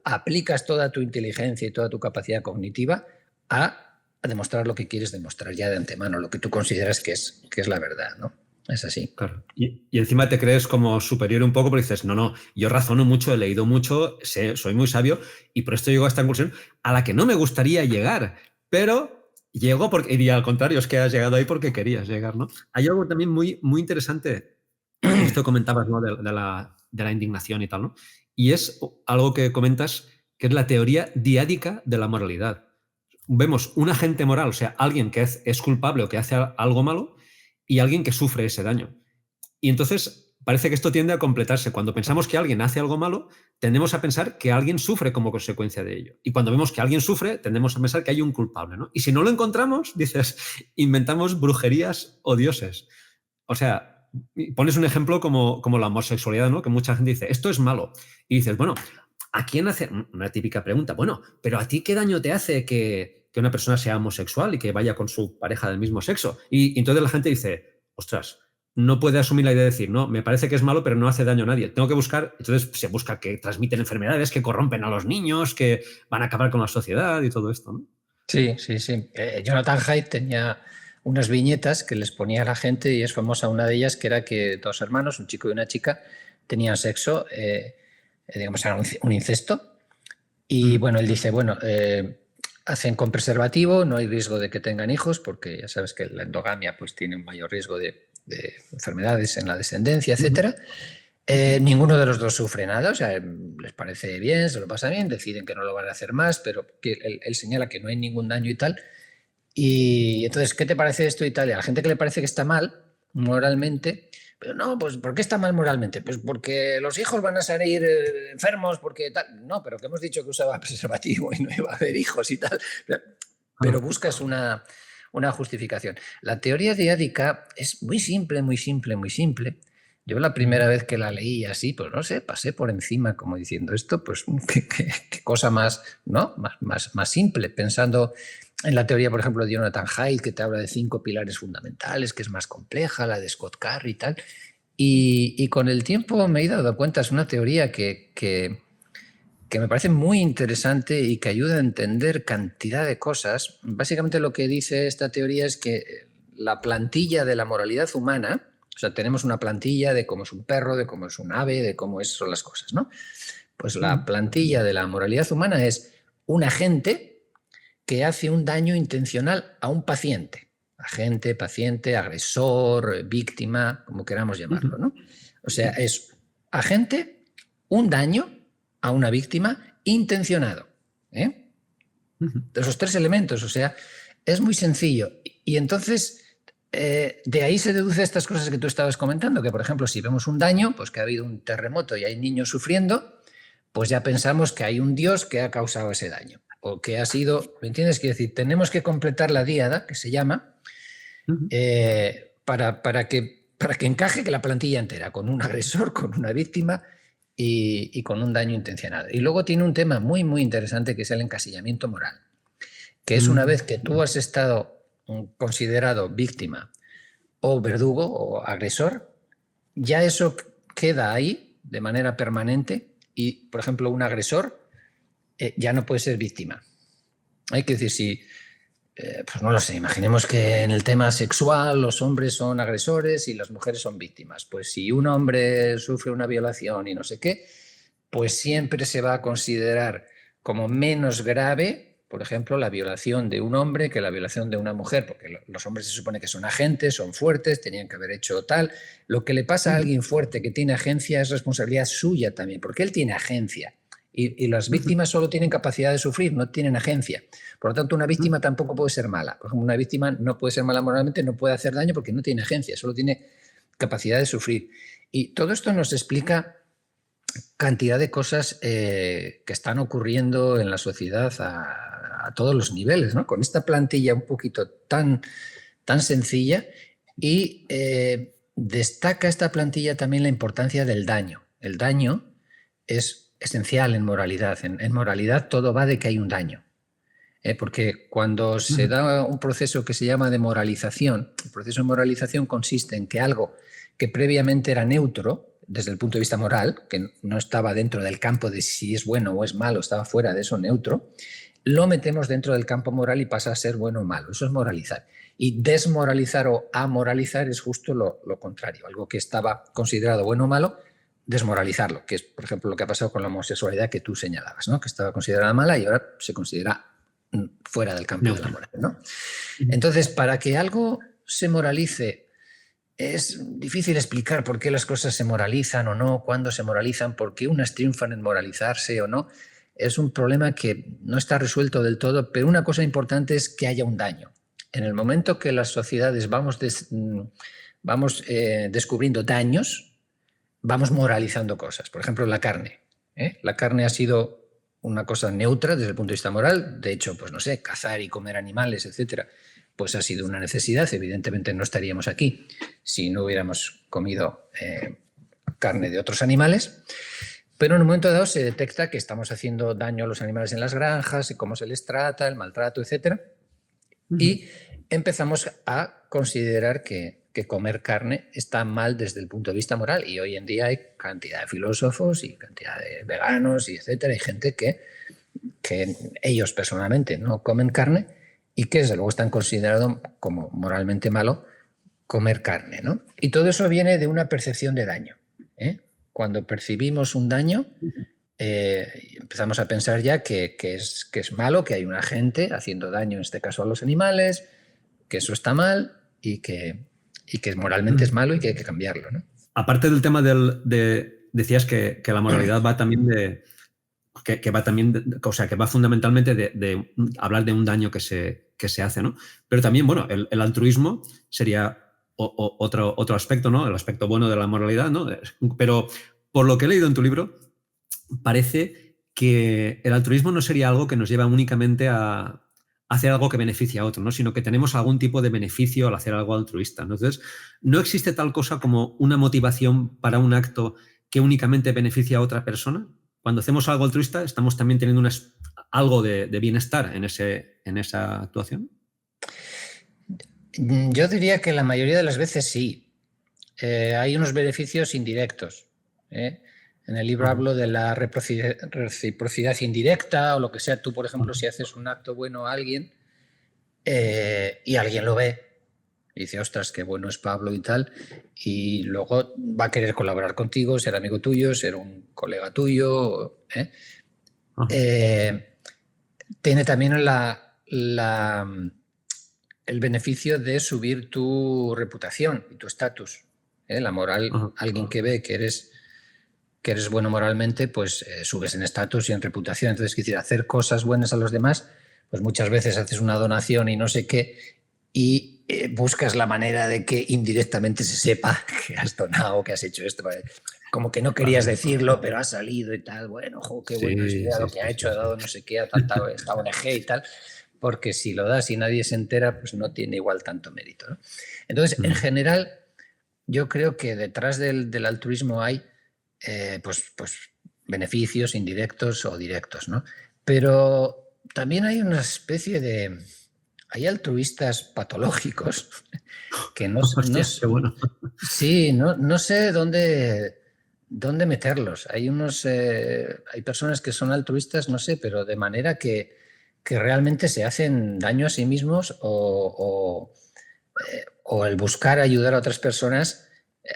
aplicas toda tu inteligencia y toda tu capacidad cognitiva a demostrar lo que quieres demostrar ya de antemano, lo que tú consideras que es la verdad, ¿no? Es así. Claro. Y encima te crees como superior un poco porque dices, no, yo razono mucho, he leído mucho, soy muy sabio y por esto llego a esta conclusión a la que no me gustaría llegar, pero llego porque, y al contrario, es que has llegado ahí porque querías llegar, ¿no? Hay algo también muy, muy interesante, esto comentabas, ¿no? De la indignación y tal, ¿no? Y es algo que comentas que es la teoría diádica de la moralidad. Vemos un agente moral, o sea, alguien que es culpable o que hace algo malo, y alguien que sufre ese daño. Y entonces parece que esto tiende a completarse. Cuando pensamos que alguien hace algo malo, tendemos a pensar que alguien sufre como consecuencia de ello. Y cuando vemos que alguien sufre, tendemos a pensar que hay un culpable, ¿no? Y si no lo encontramos, dices, inventamos brujerías o dioses. O sea, pones un ejemplo como la homosexualidad, ¿no? Que mucha gente dice, esto es malo. Y dices, bueno, ¿a quién hace? Una típica pregunta, bueno, pero ¿a ti qué daño te hace que una persona sea homosexual y que vaya con su pareja del mismo sexo? Y entonces la gente dice, ostras, no puede asumir la idea de decir, no, me parece que es malo, pero no hace daño a nadie. Tengo que buscar, entonces se busca que transmiten enfermedades, que corrompen a los niños, que van a acabar con la sociedad y todo esto, ¿no? Sí. Jonathan Haidt tenía unas viñetas que les ponía a la gente y es famosa una de ellas, que era que dos hermanos, un chico y una chica, tenían sexo, digamos, era un incesto. Y bueno, él dice, bueno, hacen con preservativo, no hay riesgo de que tengan hijos, porque ya sabes que la endogamia pues tiene un mayor riesgo de enfermedades en la descendencia, etcétera. Ninguno de los dos sufre nada, o sea, les parece bien, se lo pasa bien, deciden que no lo van a hacer más, pero que él señala que no hay ningún daño y tal. Y entonces, ¿qué te parece esto y tal? Y a la gente que le parece que está mal moralmente, pero no, pues ¿por qué está mal moralmente? Pues porque los hijos van a salir enfermos, porque tal. No, pero que hemos dicho que usaba preservativo y no iba a haber hijos y tal. Pero buscas una justificación. La teoría diádica es muy simple, muy simple, muy simple. Yo la primera vez que la leí así, pues no sé, pasé por encima como diciendo esto, pues qué cosa más, ¿no? Más simple, pensando en la teoría, por ejemplo, de Jonathan Haidt, que te habla de 5 pilares fundamentales, que es más compleja, la de Scott Carr y tal. Y con el tiempo me he dado cuenta, es una teoría que me parece muy interesante y que ayuda a entender cantidad de cosas. Básicamente lo que dice esta teoría es que la plantilla de la moralidad humana, o sea, tenemos una plantilla de cómo es un perro, de cómo es un ave, de cómo son las cosas, ¿no? Pues la plantilla de la moralidad humana es un agente que hace un daño intencional a un paciente. Agente, paciente, agresor, víctima, como queramos llamarlo, ¿no? O sea, es agente, un daño a una víctima intencionado. De esos 3 elementos, o sea, es muy sencillo. Y entonces, de ahí se deduce estas cosas que tú estabas comentando, que por ejemplo, si vemos un daño, pues que ha habido un terremoto y hay niños sufriendo, pues ya pensamos que hay un Dios que ha causado ese daño. O que ha sido, ¿me entiendes? Quiero decir, tenemos que completar la díada, que se llama, para que encaje que la plantilla entera, con un agresor, con una víctima y con un daño intencionado. Y luego tiene un tema muy, muy interesante que es el encasillamiento moral, que es una vez que tú has estado considerado víctima o verdugo o agresor, ya eso queda ahí de manera permanente y, por ejemplo, un agresor ya no puede ser víctima. Hay que decir, si, pues no lo sé, imaginemos que en el tema sexual los hombres son agresores y las mujeres son víctimas. Pues si un hombre sufre una violación y no sé qué, pues siempre se va a considerar como menos grave, por ejemplo, la violación de un hombre que la violación de una mujer, porque los hombres se supone que son agentes, son fuertes, tenían que haber hecho tal. Lo que le pasa a alguien fuerte que tiene agencia es responsabilidad suya también, porque él tiene agencia. Y las víctimas solo tienen capacidad de sufrir, no tienen agencia. Por lo tanto, una víctima tampoco puede ser mala. Por ejemplo, una víctima no puede ser mala moralmente, no puede hacer daño porque no tiene agencia, solo tiene capacidad de sufrir. Y todo esto nos explica cantidad de cosas que están ocurriendo en la sociedad a todos los niveles, ¿no? Con esta plantilla un poquito tan sencilla y destaca esta plantilla también la importancia del daño. El daño es esencial en moralidad. En moralidad todo va de que hay un daño. Porque cuando se da un proceso que se llama de moralización, el proceso de moralización consiste en que algo que previamente era neutro, desde el punto de vista moral, que no estaba dentro del campo de si es bueno o es malo, estaba fuera de eso neutro, lo metemos dentro del campo moral y pasa a ser bueno o malo. Eso es moralizar. Y desmoralizar o amoralizar es justo lo contrario. Algo que estaba considerado bueno o malo, desmoralizarlo, que es, por ejemplo, lo que ha pasado con la homosexualidad que tú señalabas, ¿no? Que estaba considerada mala y ahora se considera fuera del campo de la moral, ¿no? Entonces, para que algo se moralice, es difícil explicar por qué las cosas se moralizan o no, cuándo se moralizan, por qué unas triunfan en moralizarse o no. Es un problema que no está resuelto del todo, pero una cosa importante es que haya un daño. En el momento que las sociedades vamos descubriendo daños, vamos moralizando cosas. Por ejemplo, la carne. La carne ha sido una cosa neutra desde el punto de vista moral. De hecho, pues no sé, cazar y comer animales, etcétera, pues ha sido una necesidad. Evidentemente no estaríamos aquí si no hubiéramos comido carne de otros animales. Pero en un momento dado se detecta que estamos haciendo daño a los animales en las granjas, y cómo se les trata, el maltrato, etcétera. Y empezamos a considerar que comer carne está mal desde el punto de vista moral. Y hoy en día hay cantidad de filósofos y cantidad de veganos y etcétera. Hay gente que ellos personalmente no comen carne y que desde luego están considerados como moralmente malo comer carne, ¿no? Y todo eso viene de una percepción de daño. cuando percibimos un daño, empezamos a pensar ya que es malo, que hay un agente haciendo daño, en este caso a los animales, que eso está mal y que moralmente es malo y que hay que cambiarlo, ¿no? Aparte del tema decías que la moralidad va también o sea, que va fundamentalmente de hablar de un daño que se hace, ¿no? Pero también, bueno, el altruismo sería otro aspecto, ¿no? El aspecto bueno de la moralidad, ¿no? Pero por lo que he leído en tu libro, parece que el altruismo no sería algo que nos lleva únicamente a hacer algo que beneficie a otro, ¿no? Sino que tenemos algún tipo de beneficio al hacer algo altruista, ¿no? Entonces, ¿no existe tal cosa como una motivación para un acto que únicamente beneficia a otra persona? Cuando hacemos algo altruista, estamos también teniendo algo de bienestar en esa actuación. Yo diría que la mayoría de las veces sí. Hay unos beneficios indirectos. En el libro hablo de la reciprocidad indirecta o lo que sea. Tú, por ejemplo, si haces un acto bueno a alguien y alguien lo ve y dice, ostras, qué bueno es Pablo y tal, y luego va a querer colaborar contigo, ser amigo tuyo, ser un colega tuyo. Tiene también el beneficio de subir tu reputación y tu estatus. La moral, alguien que ve que eres bueno moralmente, pues subes en estatus y en reputación. Entonces, es decir, hacer cosas buenas a los demás, pues muchas veces haces una donación y no sé qué, y buscas la manera de que indirectamente se sepa que has donado, que has hecho esto. Como que no querías decirlo, pero ha salido y tal. Bueno, qué bueno es idea lo que ha hecho, ha dado no sé qué, ha tratado esta ONG y tal. Porque si lo das y nadie se entera, pues no tiene igual tanto mérito, ¿no? Entonces, en general, yo creo que detrás del altruismo hay pues beneficios indirectos o directos, ¿no? Pero también hay una especie de... Hay altruistas patológicos que no, Hostia, qué bueno. Sí, no sé dónde meterlos. Hay personas que son altruistas, no sé, pero de manera que realmente se hacen daño a sí mismos o el buscar ayudar a otras personas,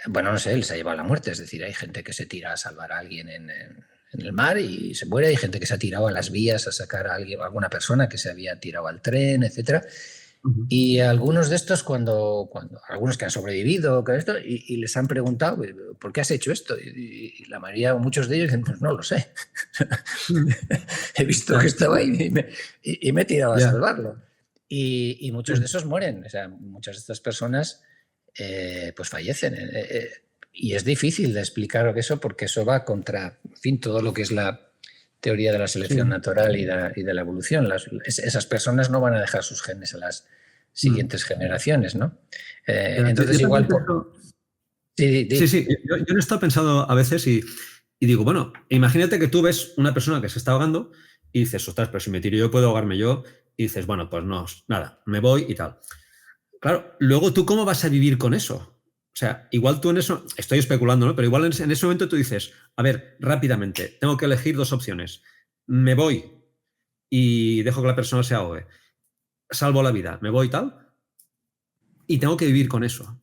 bueno, no sé, les ha llevado a la muerte. Es decir, hay gente que se tira a salvar a alguien en el mar y se muere, hay gente que se ha tirado a las vías a sacar a alguna persona que se había tirado al tren, etcétera. Y algunos de estos, cuando algunos que han sobrevivido y les han preguntado, ¿por qué has hecho esto? Y la mayoría, muchos de ellos dicen, pues no lo sé. He visto que estaba ahí y me he tirado a salvarlo. Y muchos de esos mueren. O sea, muchas de estas personas pues fallecen. Y es difícil de explicar eso porque eso va contra, en fin, todo lo que es la teoría de la selección natural y de la evolución. Esas personas no van a dejar sus genes a las siguientes generaciones, ¿no? Entonces igual... Sí. Yo no he estado pensando a veces y digo, bueno, imagínate que tú ves una persona que se está ahogando y dices, ostras, pero si me tiro yo puedo ahogarme yo. Y dices, bueno, pues no, nada, me voy y tal. Claro, luego tú cómo vas a vivir con eso. O sea, igual tú en eso, estoy especulando, ¿no? Pero igual en ese momento tú dices, a ver, rápidamente, tengo que elegir dos opciones. Me voy y dejo que la persona se ahogue. Salvo la vida, me voy y tal. Y tengo que vivir con eso.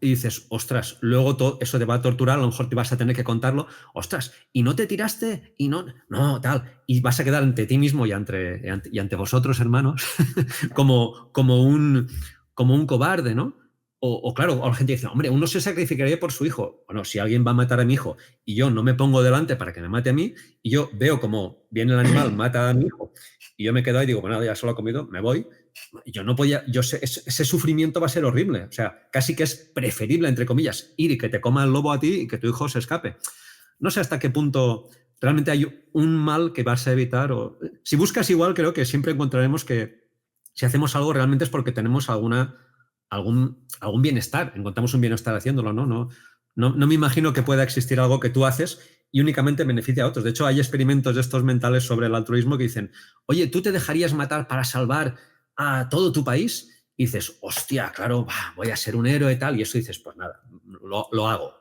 Y dices, ostras, luego todo eso te va a torturar, a lo mejor te vas a tener que contarlo. Ostras, ¿y no te tiraste? Y no, tal. Y vas a quedar ante ti mismo y ante vosotros, hermanos, como un cobarde, ¿no? O claro, la gente dice, hombre, uno se sacrificaría por su hijo. Bueno, si alguien va a matar a mi hijo y yo no me pongo delante para que me mate a mí, y yo veo como viene el animal, mata a mi hijo, y yo me quedo ahí y digo, bueno, ya solo he comido, me voy. Yo no podía, ese sufrimiento va a ser horrible. O sea, casi que es preferible, entre comillas, ir y que te coma el lobo a ti y que tu hijo se escape. No sé hasta qué punto realmente hay un mal que vas a evitar. Si buscas igual, creo que siempre encontraremos que si hacemos algo realmente es porque tenemos algún bienestar. Encontramos un bienestar haciéndolo, ¿no? No me imagino que pueda existir algo que tú haces y únicamente beneficia a otros. De hecho, hay experimentos de estos mentales sobre el altruismo que dicen, oye, ¿tú te dejarías matar para salvar a todo tu país? Y dices, hostia, claro, voy a ser un héroe y tal. Y eso dices, pues nada, lo hago.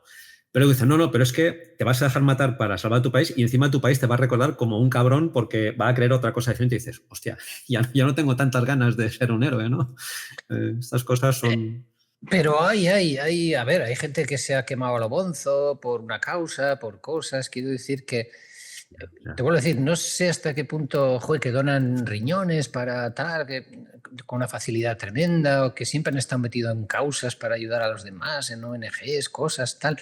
Pero dicen, no, pero es que te vas a dejar matar para salvar a tu país y encima tu país te va a recordar como un cabrón porque va a creer otra cosa diferente. Y dices, hostia, ya no tengo tantas ganas de ser un héroe, ¿no? Estas cosas son... Pero a ver, hay gente que se ha quemado a lo bonzo por una causa, por cosas. Quiero decir que, te vuelvo a decir, no sé hasta qué punto, joder, que donan riñones para tal, con una facilidad tremenda, o que siempre han estado metidos en causas para ayudar a los demás, en ONGs, cosas, tal.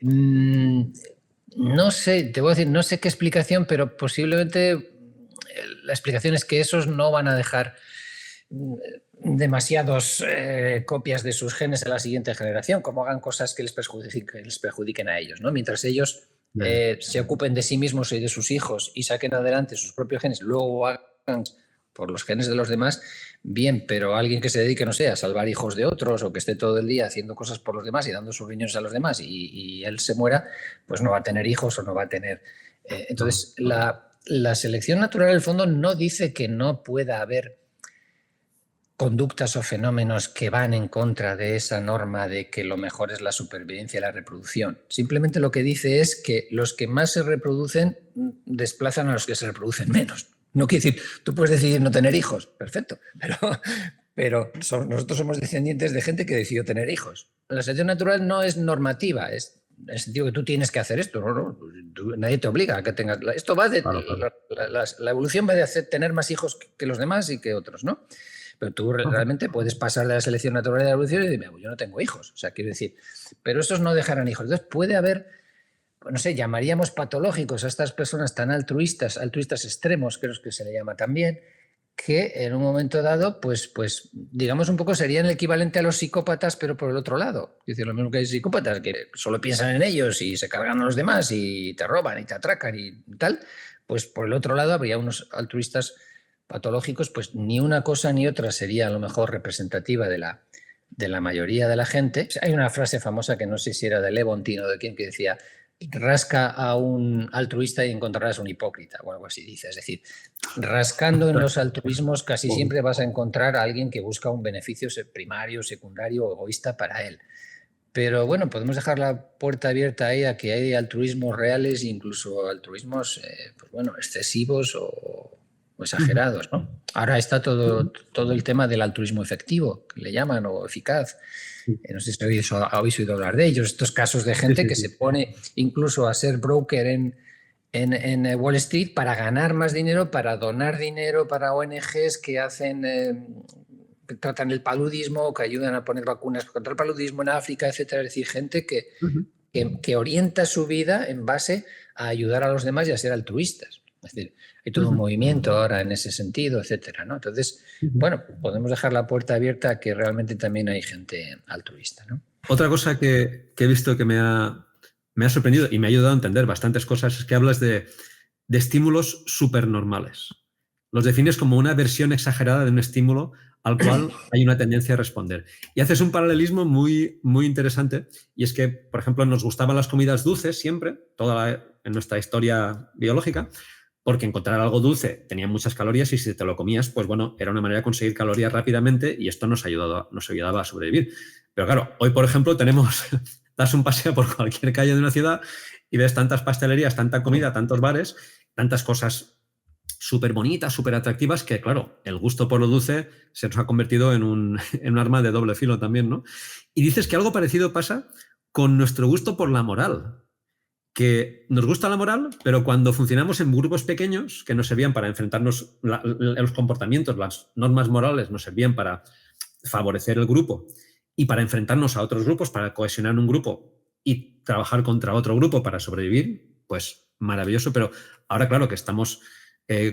No sé, te voy a decir, no sé qué explicación, pero posiblemente la explicación es que esos no van a dejar demasiadas copias de sus genes a la siguiente generación, como hagan cosas que les perjudiquen a ellos, ¿no? Mientras ellos se ocupen de sí mismos y de sus hijos y saquen adelante sus propios genes, luego hagan por los genes de los demás, bien, pero alguien que se dedique, no sé, a salvar hijos de otros o que esté todo el día haciendo cosas por los demás y dando sus riñones a los demás y él se muera, pues no va a tener hijos o no va a tener... entonces, la selección natural, en el fondo, no dice que no pueda haber conductas o fenómenos que van en contra de esa norma de que lo mejor es la supervivencia y la reproducción. Simplemente lo que dice es que los que más se reproducen desplazan a los que se reproducen menos. No quiere decir, tú puedes decidir no tener hijos, perfecto, pero nosotros somos descendientes de gente que decidió tener hijos. La selección natural no es normativa, es en el sentido que tú tienes que hacer esto, nadie te obliga a que tengas... Esto va de... Claro. La evolución va de tener más hijos que los demás y que otros, ¿no? Pero tú realmente puedes pasar de la selección natural a la evolución y decir, yo no tengo hijos. O sea, quiero decir, pero estos no dejarán hijos. Entonces puede haber, no sé, llamaríamos patológicos a estas personas tan altruistas extremos, creo que se le llama también, que en un momento dado, pues digamos un poco serían el equivalente a los psicópatas, pero por el otro lado. Es decir, lo mismo que hay psicópatas que solo piensan en ellos y se cargan a los demás y te roban y te atracan y tal, pues por el otro lado habría unos altruistas patológicos, pues ni una cosa ni otra sería a lo mejor representativa de la mayoría de la gente. Hay una frase famosa que no sé si era de Levontin o de quién, que decía: rasca a un altruista y encontrarás un hipócrita, o algo así dice. Es decir, rascando en los altruismos casi siempre vas a encontrar a alguien que busca un beneficio primario, secundario o egoísta para él. Pero bueno, podemos dejar la puerta abierta ahí a que hay altruismos reales e incluso altruismos pues bueno, excesivos o exagerados, ¿no? Ahora está todo el tema del altruismo efectivo, que le llaman, o eficaz. No sé si habéis oído hablar de ellos, estos casos de gente que se pone incluso a ser broker en Wall Street para ganar más dinero, para donar dinero para ONGs que hacen, que tratan el paludismo, que ayudan a poner vacunas contra el paludismo en África, etcétera. Es decir, gente que orienta su vida en base a ayudar a los demás y a ser altruistas. Es decir, hay todo un movimiento ahora en ese sentido, etcétera, ¿no? Entonces, bueno, podemos dejar la puerta abierta a que realmente también hay gente altruista, ¿no? Otra cosa que he visto que me ha sorprendido y me ha ayudado a entender bastantes cosas es que hablas de estímulos supernormales. Los defines como una versión exagerada de un estímulo al cual hay una tendencia a responder. Y haces un paralelismo muy, muy interesante, y es que, por ejemplo, nos gustaban las comidas dulces siempre, en nuestra historia biológica, porque encontrar algo dulce tenía muchas calorías y si te lo comías, pues bueno, era una manera de conseguir calorías rápidamente y esto nos ayudaba a sobrevivir. Pero claro, hoy, por ejemplo, das un paseo por cualquier calle de una ciudad y ves tantas pastelerías, tanta comida, tantos bares, tantas cosas súper bonitas, súper atractivas, que claro, el gusto por lo dulce se nos ha convertido en un arma de doble filo también, ¿no? Y dices que algo parecido pasa con nuestro gusto por la moral, que nos gusta la moral, pero cuando funcionamos en grupos pequeños que nos servían para enfrentarnos, los comportamientos, las normas morales nos servían para favorecer el grupo y para enfrentarnos a otros grupos, para cohesionar un grupo y trabajar contra otro grupo para sobrevivir, pues maravilloso. Pero ahora, claro, que estamos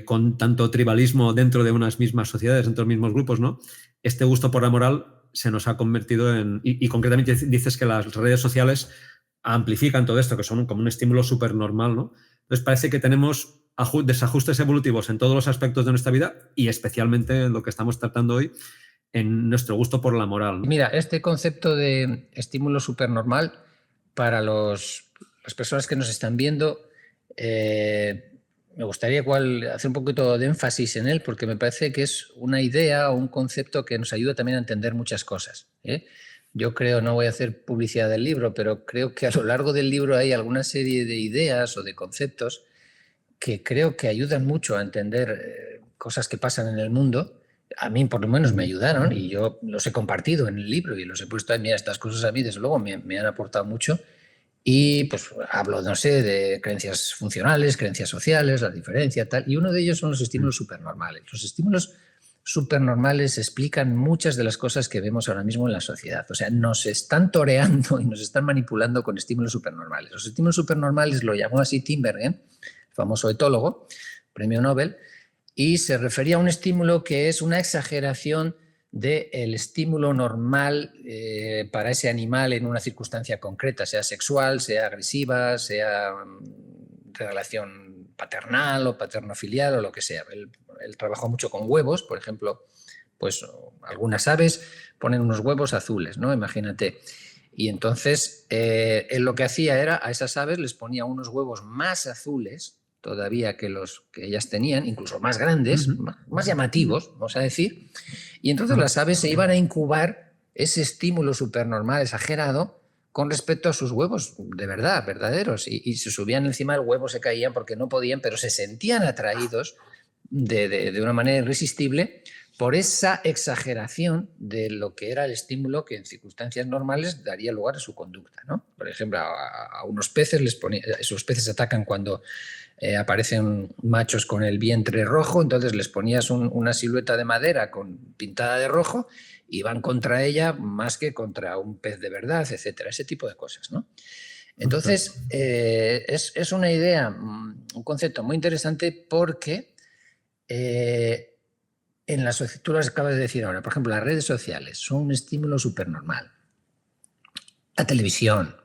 con tanto tribalismo dentro de unas mismas sociedades, dentro de los mismos grupos, ¿no? Este gusto por la moral se nos ha convertido en... Y concretamente dices que las redes sociales amplifican todo esto, que son como un estímulo súper normal, ¿no? Entonces parece que tenemos desajustes evolutivos en todos los aspectos de nuestra vida y especialmente en lo que estamos tratando hoy, en nuestro gusto por la moral, ¿no? Mira, este concepto de estímulo supernormal, para las personas que nos están viendo, me gustaría hacer un poquito de énfasis en él, porque me parece que es una idea o un concepto que nos ayuda también a entender muchas cosas, ¿eh? Yo creo, no voy a hacer publicidad del libro, pero creo que a lo largo del libro hay alguna serie de ideas o de conceptos que creo que ayudan mucho a entender cosas que pasan en el mundo, a mí por lo menos me ayudaron y yo los he compartido en el libro y los he puesto ahí. Mira, estas cosas a mí desde luego me han aportado mucho. Y pues hablo, no sé, de creencias funcionales, creencias sociales, la diferencia, tal. Y uno de ellos son los estímulos supernormales. Los estímulos supernormales explican muchas de las cosas que vemos ahora mismo en la sociedad. O sea, nos están toreando y nos están manipulando con estímulos supernormales. Los estímulos supernormales lo llamó así Tinbergen, el famoso etólogo, premio Nobel, y se refería a un estímulo que es una exageración del estímulo normal para ese animal en una circunstancia concreta, sea sexual, sea agresiva, sea de relación paternal o paterno-filial o lo que sea. Él trabajó mucho con huevos, por ejemplo, pues algunas aves ponen unos huevos azules, ¿no? Imagínate. Y entonces él lo que hacía era a esas aves les ponía unos huevos más azules todavía que los que ellas tenían, incluso más grandes, más llamativos, vamos a decir, y entonces las aves se iban a incubar ese estímulo supernormal, exagerado, con respecto a sus huevos de verdad, verdaderos, y se subían encima, el huevo se caían porque no podían, pero se sentían atraídos de una manera irresistible por esa exageración de lo que era el estímulo que en circunstancias normales daría lugar a su conducta, ¿no? Por ejemplo, a unos peces esos peces atacan cuando aparecen machos con el vientre rojo, entonces les ponías una silueta de madera pintada de rojo y van contra ella más que contra un pez de verdad, etcétera, ese tipo de cosas, ¿no? Entonces, es una idea, un concepto muy interesante porque en las sociedades, tú lo acabas de decir ahora, por ejemplo, las redes sociales son un estímulo supernormal. La televisión.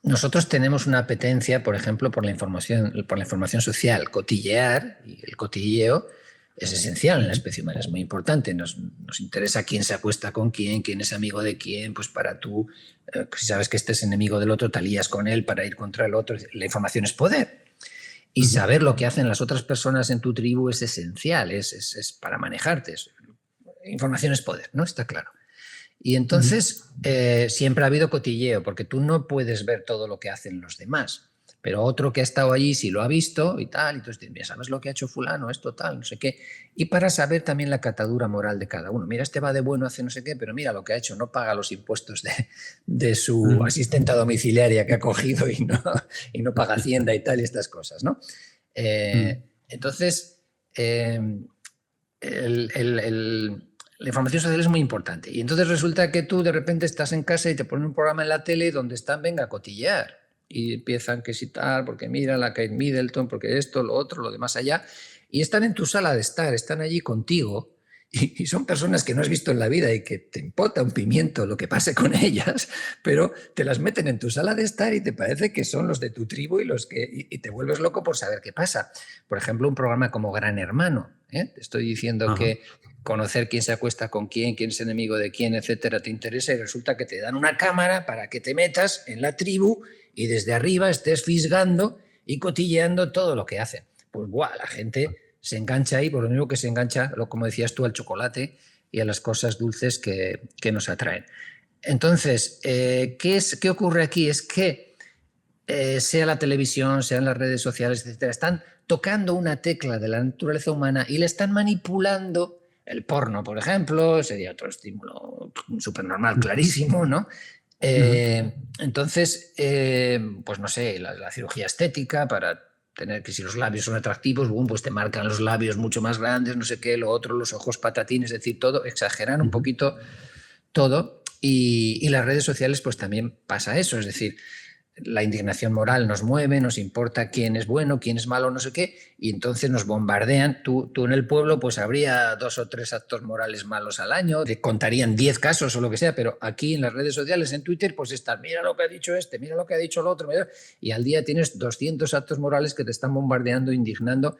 Nosotros tenemos una apetencia, por ejemplo, por la información social. Cotillear, y el cotilleo es esencial en la especie humana, es muy importante. Nos interesa quién se acuesta con quién es amigo de quién, pues para tú, si sabes que este es enemigo del otro, te alías con él para ir contra el otro. La información es poder. Y saber lo que hacen las otras personas en tu tribu es esencial, es para manejarte. Información es poder, ¿no? Está claro. Y entonces siempre ha habido cotilleo, porque tú no puedes ver todo lo que hacen los demás, pero otro que ha estado allí sí lo ha visto y tal, y entonces mira, ¿sabes lo que ha hecho fulano? Esto tal, no sé qué. Y para saber también la catadura moral de cada uno. Mira, este va de bueno, hace no sé qué, pero mira lo que ha hecho, no paga los impuestos de su asistenta domiciliaria que ha cogido y no paga Hacienda y tal, y estas cosas, ¿no? Entonces, la información social es muy importante. Y entonces resulta que tú de repente estás en casa y te ponen un programa en la tele donde están, venga, a cotillear. Y empiezan que si tal, porque mira la Kate Middleton, porque esto, lo otro, lo demás allá. Y están en tu sala de estar, están allí contigo. Y son personas que no has visto en la vida y que te importa un pimiento lo que pase con ellas, pero te las meten en tu sala de estar y te parece que son los de tu tribu y te vuelves loco por saber qué pasa. Por ejemplo, un programa como Gran Hermano. Te estoy diciendo que conocer quién se acuesta con quién es enemigo de quién, etcétera, te interesa y resulta que te dan una cámara para que te metas en la tribu y desde arriba estés fisgando y cotilleando todo lo que hacen. Pues ¡buah! La gente se engancha ahí, por lo mismo que se engancha, como decías tú, al chocolate y a las cosas dulces que nos atraen. Entonces, ¿qué ocurre aquí? Es que sea la televisión, sean las redes sociales, etcétera, están tocando una tecla de la naturaleza humana y le están manipulando. El porno, por ejemplo, sería otro estímulo supernormal, clarísimo, ¿no? Entonces, pues no sé, la cirugía estética para tener que si los labios son atractivos, pues te marcan los labios mucho más grandes, no sé qué, lo otro, los ojos patatines, es decir, todo, exageran un poquito todo. Y las redes sociales, pues también pasa eso, es decir, la indignación moral nos mueve, nos importa quién es bueno, quién es malo, no sé qué, y entonces nos bombardean. Tú en el pueblo pues habría 2 o 3 actos morales malos al año, te contarían 10 casos o lo que sea, pero aquí en las redes sociales, en Twitter, pues están, mira lo que ha dicho este, mira lo que ha dicho el otro, y al día tienes 200 actos morales que te están bombardeando, indignando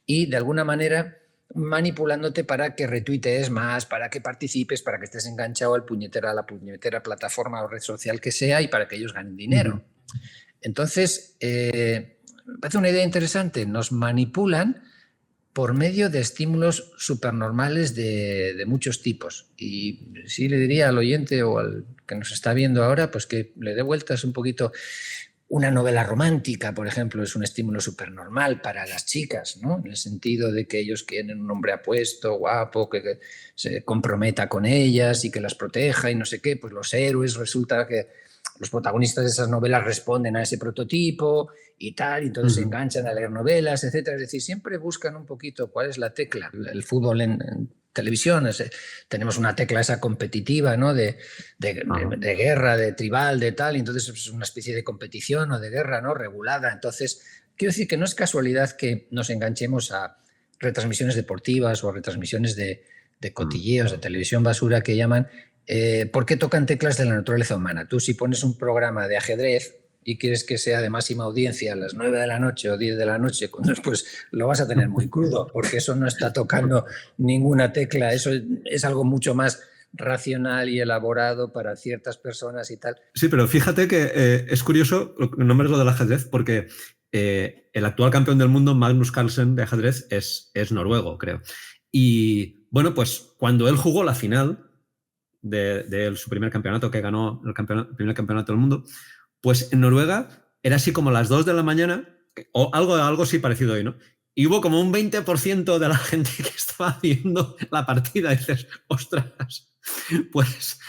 y de alguna manera manipulándote para que retuitees más, para que participes, para que estés enganchado a la puñetera plataforma o red social que sea y para que ellos ganen dinero. Entonces, me parece una idea interesante. Nos manipulan por medio de estímulos supernormales de muchos tipos. Y sí le diría al oyente o al que nos está viendo ahora, pues que le dé vueltas un poquito. Una novela romántica, por ejemplo, es un estímulo súper normal para las chicas, ¿no? En el sentido de que ellos quieren un hombre apuesto, guapo, que se comprometa con ellas y que las proteja y no sé qué. Pues los héroes, resulta que los protagonistas de esas novelas responden a ese prototipo y tal, y entonces se enganchan a leer novelas, etcétera. Es decir, siempre buscan un poquito cuál es la tecla. El fútbol en televisión, tenemos una tecla esa competitiva, ¿no? de guerra, de tribal, de tal, y entonces es una especie de competición o de guerra, ¿no? Regulada. Entonces, quiero decir que no es casualidad que nos enganchemos a retransmisiones deportivas o a retransmisiones de cotilleos, de televisión basura que llaman, porque tocan teclas de la naturaleza humana. Tú, si pones un programa de ajedrez y quieres que sea de máxima audiencia a las 9 de la noche o 10 de la noche, pues lo vas a tener muy crudo, porque eso no está tocando ninguna tecla. Eso es algo mucho más racional y elaborado para ciertas personas y tal. Sí, pero fíjate que es curioso, nombres lo del ajedrez, porque el actual campeón del mundo, Magnus Carlsen, de ajedrez, es noruego, creo. Y bueno, pues cuando él jugó la final de su primer campeonato, que ganó el primer campeonato del mundo, pues en Noruega era así como las 2 de la mañana, o algo así parecido hoy, ¿no? Y hubo como un 20% de la gente que estaba viendo la partida. Y dices, ostras, pues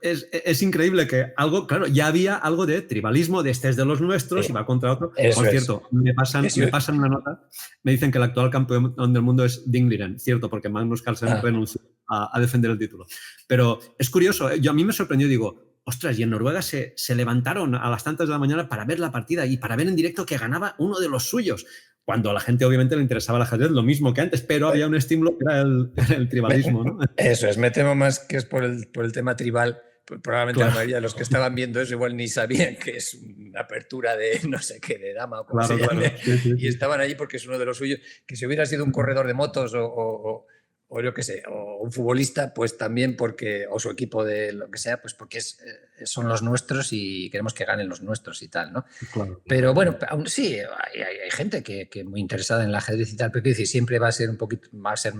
es increíble que algo, claro, ya había algo de tribalismo, de este es de los nuestros y va contra otro. Por cierto, me pasan una nota, me dicen que el actual campeón del mundo es Dingliren, cierto, porque Magnus Carlsen renunció a defender el título. Pero es curioso, a mí me sorprendió, digo, ostras, y en Noruega se levantaron a las tantas de la mañana para ver la partida y para ver en directo que ganaba uno de los suyos, cuando a la gente obviamente le interesaba el ajedrez lo mismo que antes, pero había un estímulo que era el tribalismo, ¿no? Eso es, me temo más que es por el tema tribal. Probablemente claro. La mayoría de los que estaban viendo eso igual ni sabían que es una apertura de no sé qué, de dama o como se llame, sí. Y estaban allí porque es uno de los suyos, que si hubiera sido un corredor de motos o yo qué sé, o un futbolista, pues también porque, o su equipo de lo que sea, pues porque son los nuestros y queremos que ganen los nuestros y tal, ¿no? Claro. Pero bueno, aún sí, hay gente que muy interesada en el ajedrez y tal, pero quiero decir, siempre va a ser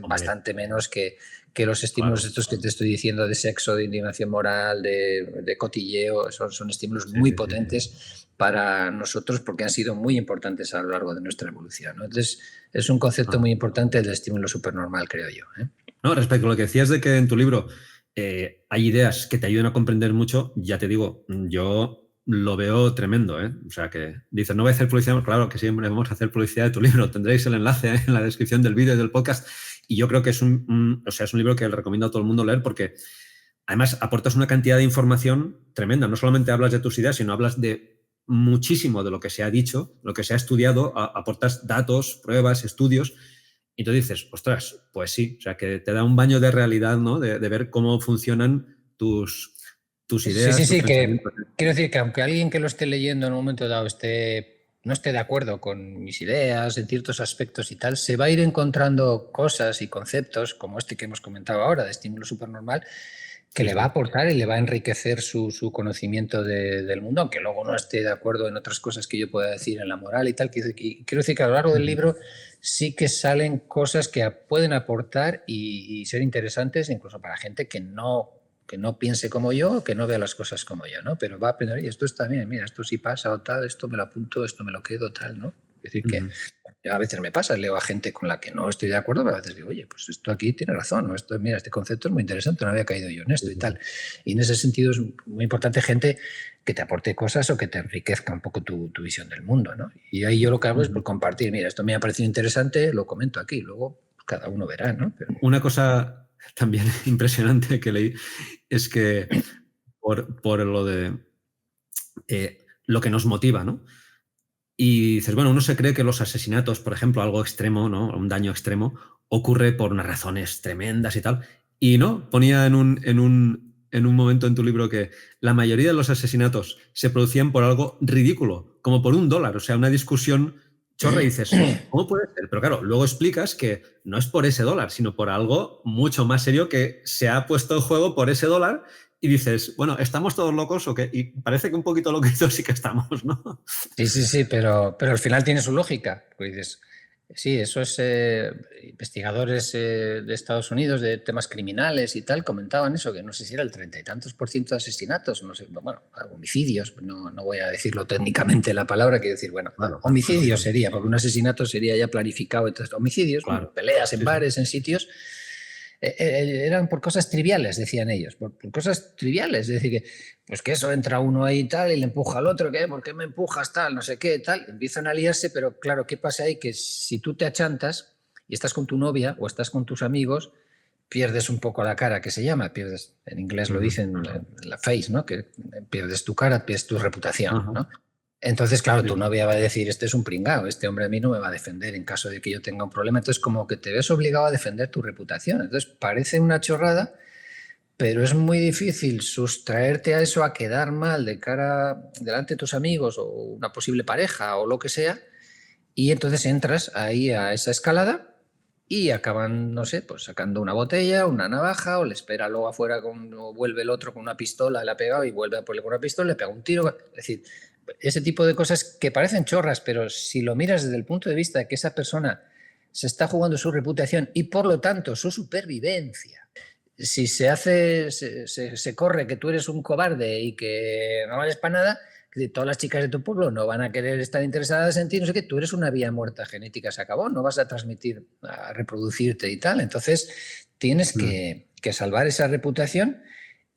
bastante menos que los estímulos estos que te estoy diciendo de sexo, de indignación moral, de cotilleo, son estímulos muy potentes para nosotros porque han sido muy importantes a lo largo de nuestra evolución, ¿no? Entonces, es un concepto muy importante el estímulo supernormal, creo yo, ¿eh? No, respecto a lo que decías de que en tu libro hay ideas que te ayudan a comprender mucho, ya te digo, yo lo veo tremendo, ¿eh? O sea, que dices, no voy a hacer publicidad, claro que siempre vamos a hacer publicidad de tu libro, tendréis el enlace en la descripción del vídeo y del podcast, y yo creo que es un libro que le recomiendo a todo el mundo leer porque además aportas una cantidad de información tremenda, no solamente hablas de tus ideas, sino hablas de muchísimo de lo que se ha dicho, lo que se ha estudiado, aportas datos, pruebas, estudios, y tú dices, ostras, pues sí, o sea, que te da un baño de realidad, ¿no? De ver cómo funcionan tus ideas. Sí, que quiero decir que aunque alguien que lo esté leyendo en un momento dado no esté de acuerdo con mis ideas en ciertos aspectos y tal, se va a ir encontrando cosas y conceptos como este que hemos comentado ahora, de estímulo supernormal, que le va a aportar y le va a enriquecer su conocimiento del mundo, aunque luego no esté de acuerdo en otras cosas que yo pueda decir en la moral y tal. Quiero decir que a lo largo del libro sí que salen cosas que pueden aportar y ser interesantes incluso para gente que no piense como yo, que no vea las cosas como yo, ¿no? Pero va a aprender, y esto está bien, mira, esto sí pasa o tal, esto me lo apunto, esto me lo quedo, tal, ¿no? Es decir, que a veces me pasa, leo a gente con la que no estoy de acuerdo, pero a veces digo, oye, pues esto aquí tiene razón, ¿no? Mira, este concepto es muy interesante, no había caído yo en esto y tal. Y en ese sentido es muy importante gente que te aporte cosas o que te enriquezca un poco tu visión del mundo, ¿no? Y ahí yo lo que hago es por compartir, mira, esto me ha parecido interesante, lo comento aquí, luego cada uno verá, ¿no? Pero... Una cosa también impresionante que leí es que por lo de lo que nos motiva, ¿no? Y dices, bueno, uno se cree que los asesinatos, por ejemplo, algo extremo, ¿no? Un daño extremo, ocurre por unas razones tremendas y tal. Y no, ponía en un momento en tu libro que la mayoría de los asesinatos se producían por algo ridículo, como por $1. O sea, una discusión chorra y dices, ¿cómo puede ser? Pero claro, luego explicas que no es por ese $, sino por algo mucho más serio que se ha puesto en juego por ese $. Y dices, bueno, ¿estamos todos locos o qué? Y parece que un poquito loquitos sí que estamos, ¿no? Sí, pero al final tiene su lógica. Pues dices, Sí, eso es investigadores de Estados Unidos de temas criminales y tal comentaban eso, que no sé si era el 30 y tantos % de asesinatos, no sé, bueno, homicidios, no voy a decirlo técnicamente la palabra, quiero decir, bueno, Claro, homicidio sería, porque un asesinato sería ya planificado, entonces homicidios, claro. peleas en Sí, sí. bares, en sitios, eran por cosas triviales, decían ellos, por cosas triviales, es decir, que pues que eso entra uno ahí y tal y le empuja al otro, ¿qué? ¿Por qué me empujas tal? No sé qué, tal, empiezan a liarse, pero claro, ¿qué pasa ahí? Que si tú te achantas y estás con tu novia o estás con tus amigos, pierdes un poco la cara, que se llama, pierdes, en inglés lo dicen, la face, ¿no? Que pierdes tu cara, pierdes tu reputación, ¿no? Entonces, claro, tu novia va a decir, este es un pringao, este hombre a mí no me va a defender en caso de que yo tenga un problema. Entonces, como que te ves obligado a defender tu reputación. Entonces, parece una chorrada, pero es muy difícil sustraerte a eso, a quedar mal de cara delante de tus amigos o una posible pareja o lo que sea. Y entonces entras ahí a esa escalada y acaban, no sé, pues sacando una botella, una navaja, o le espera luego afuera, o vuelve el otro con una pistola, le ha pegado y vuelve a ponerle con una pistola, le pega un tiro. Es decir, ese tipo de cosas que parecen chorras, pero si lo miras desde el punto de vista de que esa persona se está jugando su reputación y por lo tanto su supervivencia, si se corre que tú eres un cobarde y que no vales para nada, que todas las chicas de tu pueblo no van a querer estar interesadas en ti, no sé qué, tú eres una vía muerta genética, se acabó, no vas a transmitir, a reproducirte y tal. Entonces tienes que salvar esa reputación.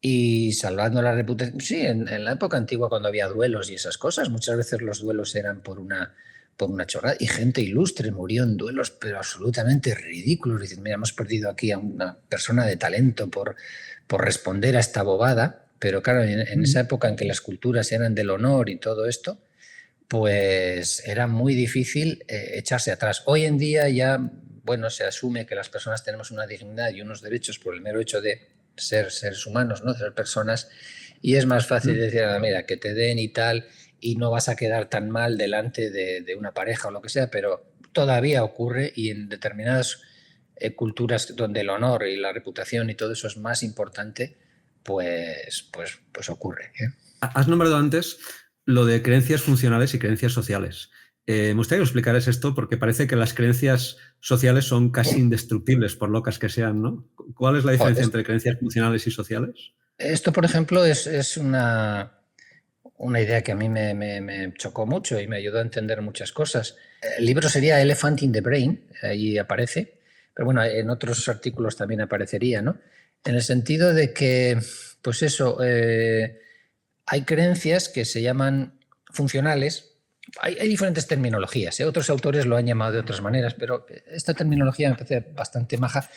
Y salvando la reputación, sí, en la época antigua cuando había duelos y esas cosas, muchas veces los duelos eran por una chorrada y gente ilustre murió en duelos pero absolutamente ridículos. Dicen, mira, hemos perdido aquí a una persona de talento por responder a esta bobada, pero claro, en esa época en que las culturas eran del honor y todo esto, pues era muy difícil echarse atrás. Hoy en día ya, bueno, se asume que las personas tenemos una dignidad y unos derechos por el mero hecho de ser seres humanos, ¿no? Ser personas, y es más fácil decir, mira, que te den y tal, y no vas a quedar tan mal delante de una pareja o lo que sea, pero todavía ocurre y en determinadas culturas donde el honor y la reputación y todo eso es más importante, pues ocurre. Has nombrado antes lo de creencias funcionales y creencias sociales. Me gustaría que explicaras esto porque parece que las creencias sociales son casi indestructibles por locas que sean, ¿no? ¿Cuál es la diferencia entre creencias funcionales y sociales? Esto, por ejemplo, es una idea que a mí me chocó mucho y me ayudó a entender muchas cosas. El libro sería Elephant in the Brain, ahí aparece, pero bueno, en otros artículos también aparecería, ¿no? En el sentido de que, pues eso, hay creencias que se llaman funcionales. Hay diferentes terminologías, ¿eh? Otros autores lo han llamado de otras maneras, pero esta terminología me parece bastante maja.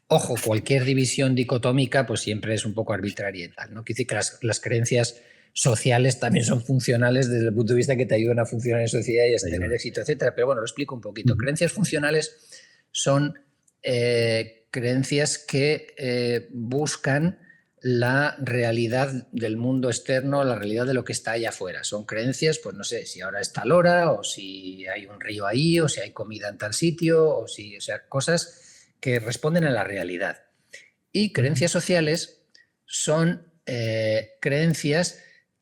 Ojo, cualquier división dicotómica pues siempre es un poco arbitraria y tal, ¿no? Quiere decir que las creencias sociales también son funcionales desde el punto de vista que te ayudan a funcionar en sociedad y a tener éxito, etcétera. Pero bueno, lo explico un poquito. Creencias funcionales son creencias que buscan la realidad del mundo externo, la realidad de lo que está allá afuera. Son creencias, pues no sé, si ahora es tal hora, o si hay un río ahí, o si hay comida en tal sitio, o sea, cosas que responden a la realidad. Y creencias sociales son creencias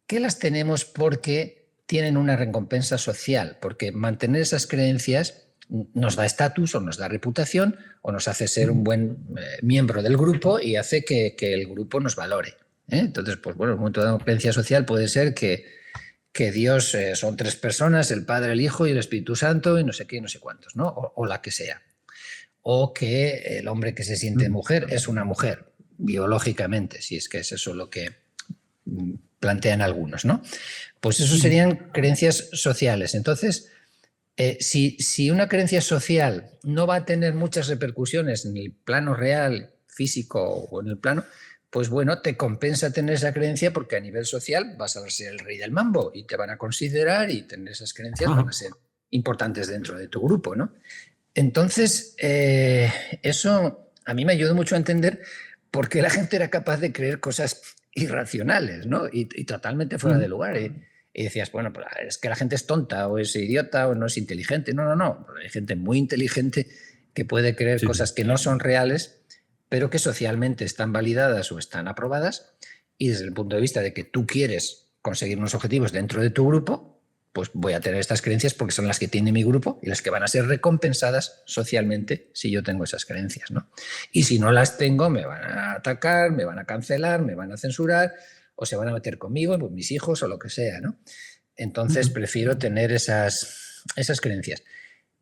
que las tenemos porque tienen una recompensa social, porque mantener esas creencias nos da estatus o nos da reputación o nos hace ser un buen miembro del grupo y hace que el grupo nos valore. Entonces, pues bueno, en un momento de creencia social puede ser que Dios son 3 personas, el Padre, el Hijo y el Espíritu Santo y no sé qué y no sé cuántos, ¿no? O la que sea. O que el hombre que se siente mujer es una mujer, biológicamente, si es que es eso lo que plantean algunos, ¿no? Pues eso serían creencias sociales. Entonces, si una creencia social no va a tener muchas repercusiones en el plano real, físico o en el plano, pues bueno, te compensa tener esa creencia porque a nivel social vas a ser el rey del mambo y te van a considerar y tener esas creencias van a ser importantes dentro de tu grupo, ¿no? Entonces, eso a mí me ayudó mucho a entender por qué la gente era capaz de creer cosas irracionales, ¿no? Y totalmente fuera de lugar. Y decías, bueno, pues es que la gente es tonta o es idiota o no es inteligente. No. Hay gente muy inteligente que puede creer cosas que no son reales, pero que socialmente están validadas o están aprobadas. Y desde el punto de vista de que tú quieres conseguir unos objetivos dentro de tu grupo, pues voy a tener estas creencias porque son las que tiene mi grupo y las que van a ser recompensadas socialmente si yo tengo esas creencias, ¿no? Y si no las tengo, me van a atacar, me van a cancelar, me van a censurar o se van a meter conmigo, pues mis hijos o lo que sea, ¿no? Entonces prefiero tener esas creencias.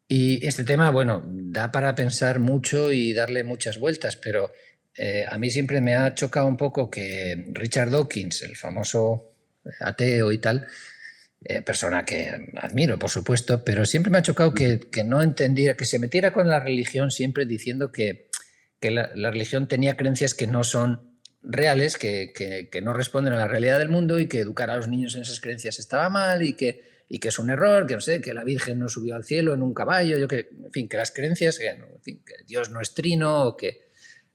Y este tema, bueno, da para pensar mucho y darle muchas vueltas, pero a mí siempre me ha chocado un poco que Richard Dawkins, el famoso ateo y tal, persona que admiro, por supuesto, pero siempre me ha chocado que no entendiera, que se metiera con la religión siempre diciendo que la religión tenía creencias que no son reales, que no responden a la realidad del mundo y que educar a los niños en esas creencias estaba mal y que es un error, que no sé, que la Virgen no subió al cielo en un caballo, en fin, que las creencias, que Dios no es trino, o que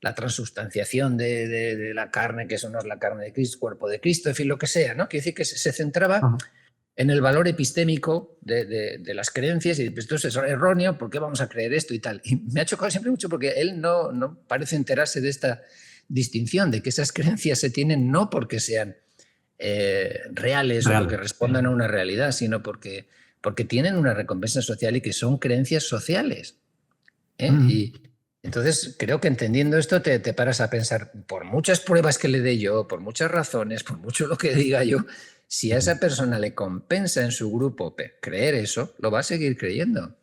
la transubstanciación de la carne, que eso no es la carne de Cristo, cuerpo de Cristo, en fin, lo que sea, ¿no? Quiere decir que se centraba en el valor epistémico de las creencias y pues, esto es erróneo, ¿por qué vamos a creer esto y tal? Y me ha chocado siempre mucho porque él no parece enterarse de esta distinción, de que esas creencias se tienen no porque sean reales o porque respondan a una realidad, sino porque tienen una recompensa social y que son creencias sociales. Y entonces creo que entendiendo esto te paras a pensar, por muchas pruebas que le dé yo, por muchas razones, por mucho lo que diga yo, si a esa persona le compensa en su grupo creer eso, lo va a seguir creyendo.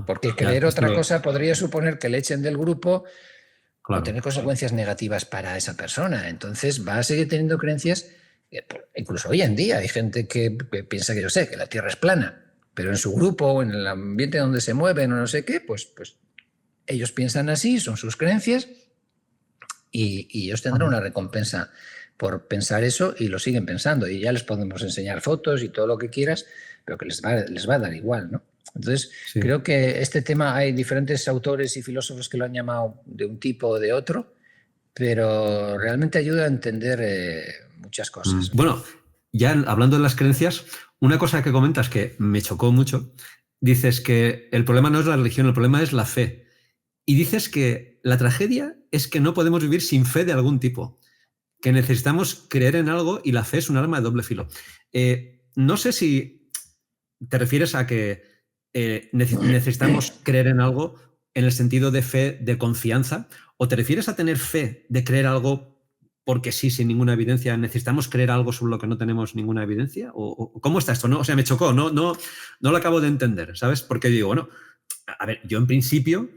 Porque creer otra cosa podría suponer que le echen del grupo o tener consecuencias negativas para esa persona. Entonces va a seguir teniendo creencias, incluso hoy en día hay gente que piensa que yo sé, que la Tierra es plana, pero en su grupo o en el ambiente donde se mueven o no sé qué, pues ellos piensan así, son sus creencias y ellos tendrán una recompensa por pensar eso y lo siguen pensando. Y ya les podemos enseñar fotos y todo lo que quieras, pero que les va a dar igual, ¿no? Entonces, creo que este tema hay diferentes autores y filósofos que lo han llamado de un tipo o de otro, pero realmente ayuda a entender muchas cosas. Bueno, ya hablando de las creencias, una cosa que comentas que me chocó mucho, dices que el problema no es la religión, el problema es la fe. Y dices que la tragedia es que no podemos vivir sin fe de algún tipo, que necesitamos creer en algo y la fe es un arma de doble filo. No sé si te refieres a que necesitamos creer en algo en el sentido de fe, de confianza, o te refieres a tener fe de creer algo porque sí, sin ninguna evidencia, necesitamos creer algo sobre lo que no tenemos ninguna evidencia, o ¿cómo está esto? ¿No? O sea, me chocó, no lo acabo de entender, ¿sabes? Porque digo, bueno, a ver, yo en principio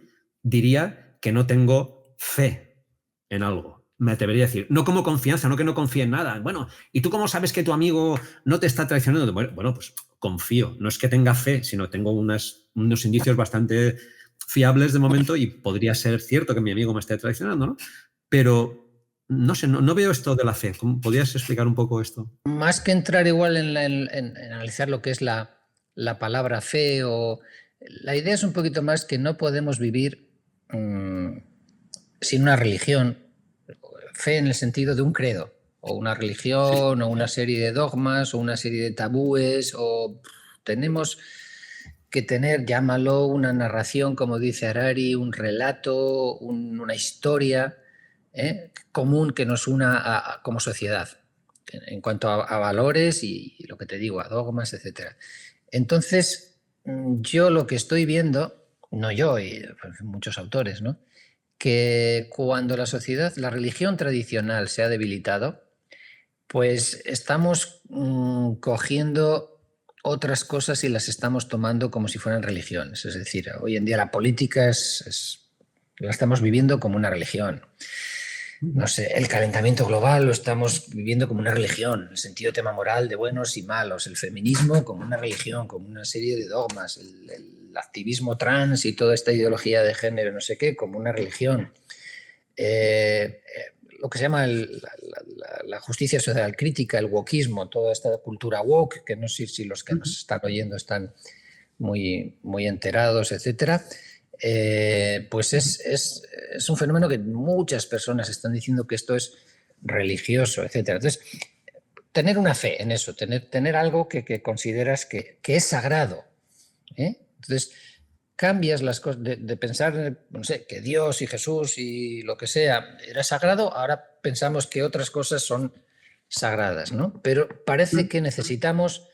diría que no tengo fe en algo. Me atrevería a decir, no como confianza, no que no confíe en nada. Bueno, ¿y tú cómo sabes que tu amigo no te está traicionando? Bueno, pues confío. No es que tenga fe, sino tengo unos indicios bastante fiables de momento y podría ser cierto que mi amigo me esté traicionando, ¿no? Pero no sé, no veo esto de la fe. ¿Podrías explicar un poco esto? Más que entrar igual en analizar lo que es la palabra fe, o la idea es un poquito más que no podemos vivir sin una religión, fe en el sentido de un credo, o una religión, o una serie de dogmas, o una serie de tabúes, o tenemos que tener, llámalo, una narración, como dice Harari, un relato, una historia común que nos una como sociedad, en cuanto a valores y lo que te digo, a dogmas, etc. Entonces, yo lo que estoy viendo, no yo, y muchos autores, ¿no?, que cuando la sociedad, la religión tradicional se ha debilitado, pues estamos cogiendo otras cosas y las estamos tomando como si fueran religiones. Es decir, hoy en día la política la estamos viviendo como una religión. No sé, el calentamiento global lo estamos viviendo como una religión, el sentido tema moral de buenos y malos, el feminismo como una religión, como una serie de dogmas, el activismo trans y toda esta ideología de género, no sé qué, como una religión. Lo que se llama la justicia social crítica, el wokismo, toda esta cultura woke, que no sé si los que nos están oyendo están muy, muy enterados, etcétera. Pues es un fenómeno que muchas personas están diciendo que esto es religioso, etcétera. Entonces, tener una fe en eso, tener algo que consideras que es sagrado. Entonces, cambias las cosas de pensar, no sé, que Dios y Jesús y lo que sea era sagrado, ahora pensamos que otras cosas son sagradas, ¿no? Pero parece que necesitamos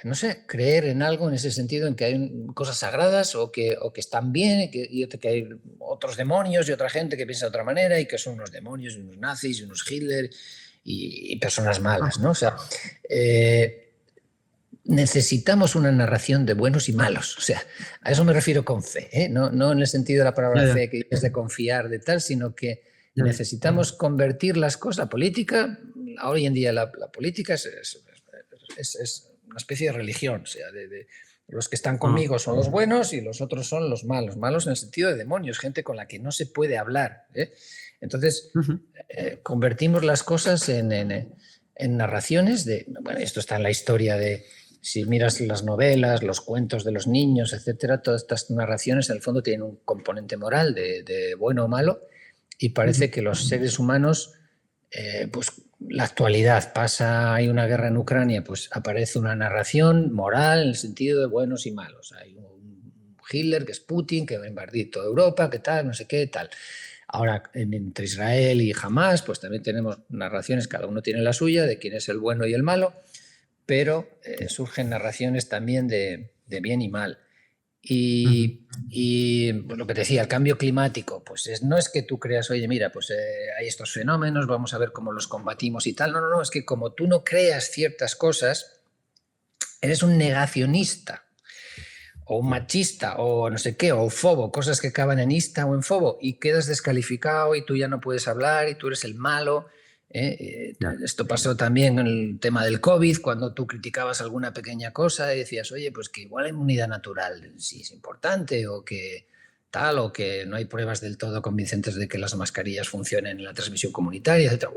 no sé, creer en algo en ese sentido, en que hay cosas sagradas o que están bien y que hay otros demonios y otra gente que piensa de otra manera y que son unos demonios y unos nazis y unos Hitler y personas malas, ¿no? O sea, necesitamos una narración de buenos y malos. O sea, a eso me refiero con fe, ¿eh? No en el sentido de la palabra fe, que es de confiar, de tal, sino que necesitamos convertir las cosas. La política, hoy en día la política es una especie de religión. O sea, los que están conmigo son los buenos y los otros son los malos. Malos en el sentido de demonios, gente con la que no se puede hablar, ¿eh? Entonces, convertimos las cosas en narraciones de... Bueno, esto está en la historia de... Si miras las novelas, los cuentos de los niños, etcétera, todas estas narraciones en el fondo tienen un componente moral de bueno o malo, y parece que los seres humanos, pues la actualidad pasa, hay una guerra en Ucrania, pues aparece una narración moral en el sentido de buenos y malos. Hay un Hitler, que es Putin, que va a invadir toda Europa, que tal, no sé qué, tal. Ahora, entre Israel y Hamás, pues también tenemos narraciones, cada uno tiene la suya, de quién es el bueno y el malo, pero surgen narraciones también de bien y mal. Y pues lo que te decía, el cambio climático, pues no es que tú creas, oye, mira, pues hay estos fenómenos, vamos a ver cómo los combatimos y tal. No, es que como tú no creas ciertas cosas, eres un negacionista o un machista o no sé qué, o fobo, cosas que acaban en ista o en fobo, y quedas descalificado y tú ya no puedes hablar y tú eres el malo. Esto pasó también en el tema del COVID, cuando tú criticabas alguna pequeña cosa y decías, oye, pues que igual la inmunidad natural sí es importante, o que tal, o que no hay pruebas del todo convincentes de que las mascarillas funcionen en la transmisión comunitaria, etc.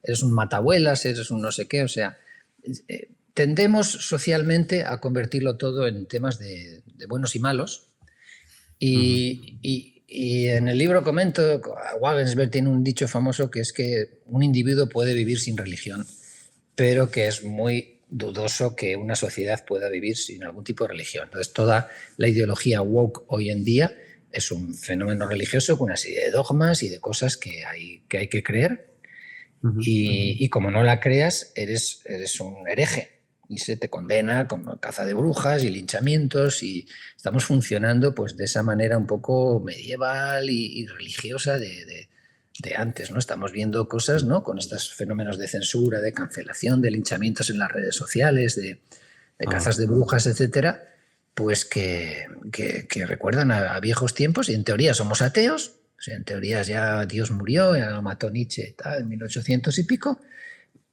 Eres un matabuelas, eres un no sé qué, o sea... Tendemos socialmente a convertirlo todo en temas de buenos y malos. Y en el libro comento, Wagensberg tiene un dicho famoso que es que un individuo puede vivir sin religión, pero que es muy dudoso que una sociedad pueda vivir sin algún tipo de religión. Entonces, toda la ideología woke hoy en día es un fenómeno religioso con una serie de dogmas y de cosas que hay que creer. Y como no la creas, eres un hereje. Y se te condena con caza de brujas y linchamientos, y estamos funcionando pues de esa manera un poco medieval y religiosa de antes, ¿no? Estamos viendo cosas, ¿no?, con estos fenómenos de censura, de cancelación, de linchamientos en las redes sociales, de cazas de brujas, etcétera, pues que recuerdan a viejos tiempos, y en teoría somos ateos. O sea, en teoría ya Dios murió, ya lo mató Nietzsche en 1800 y pico,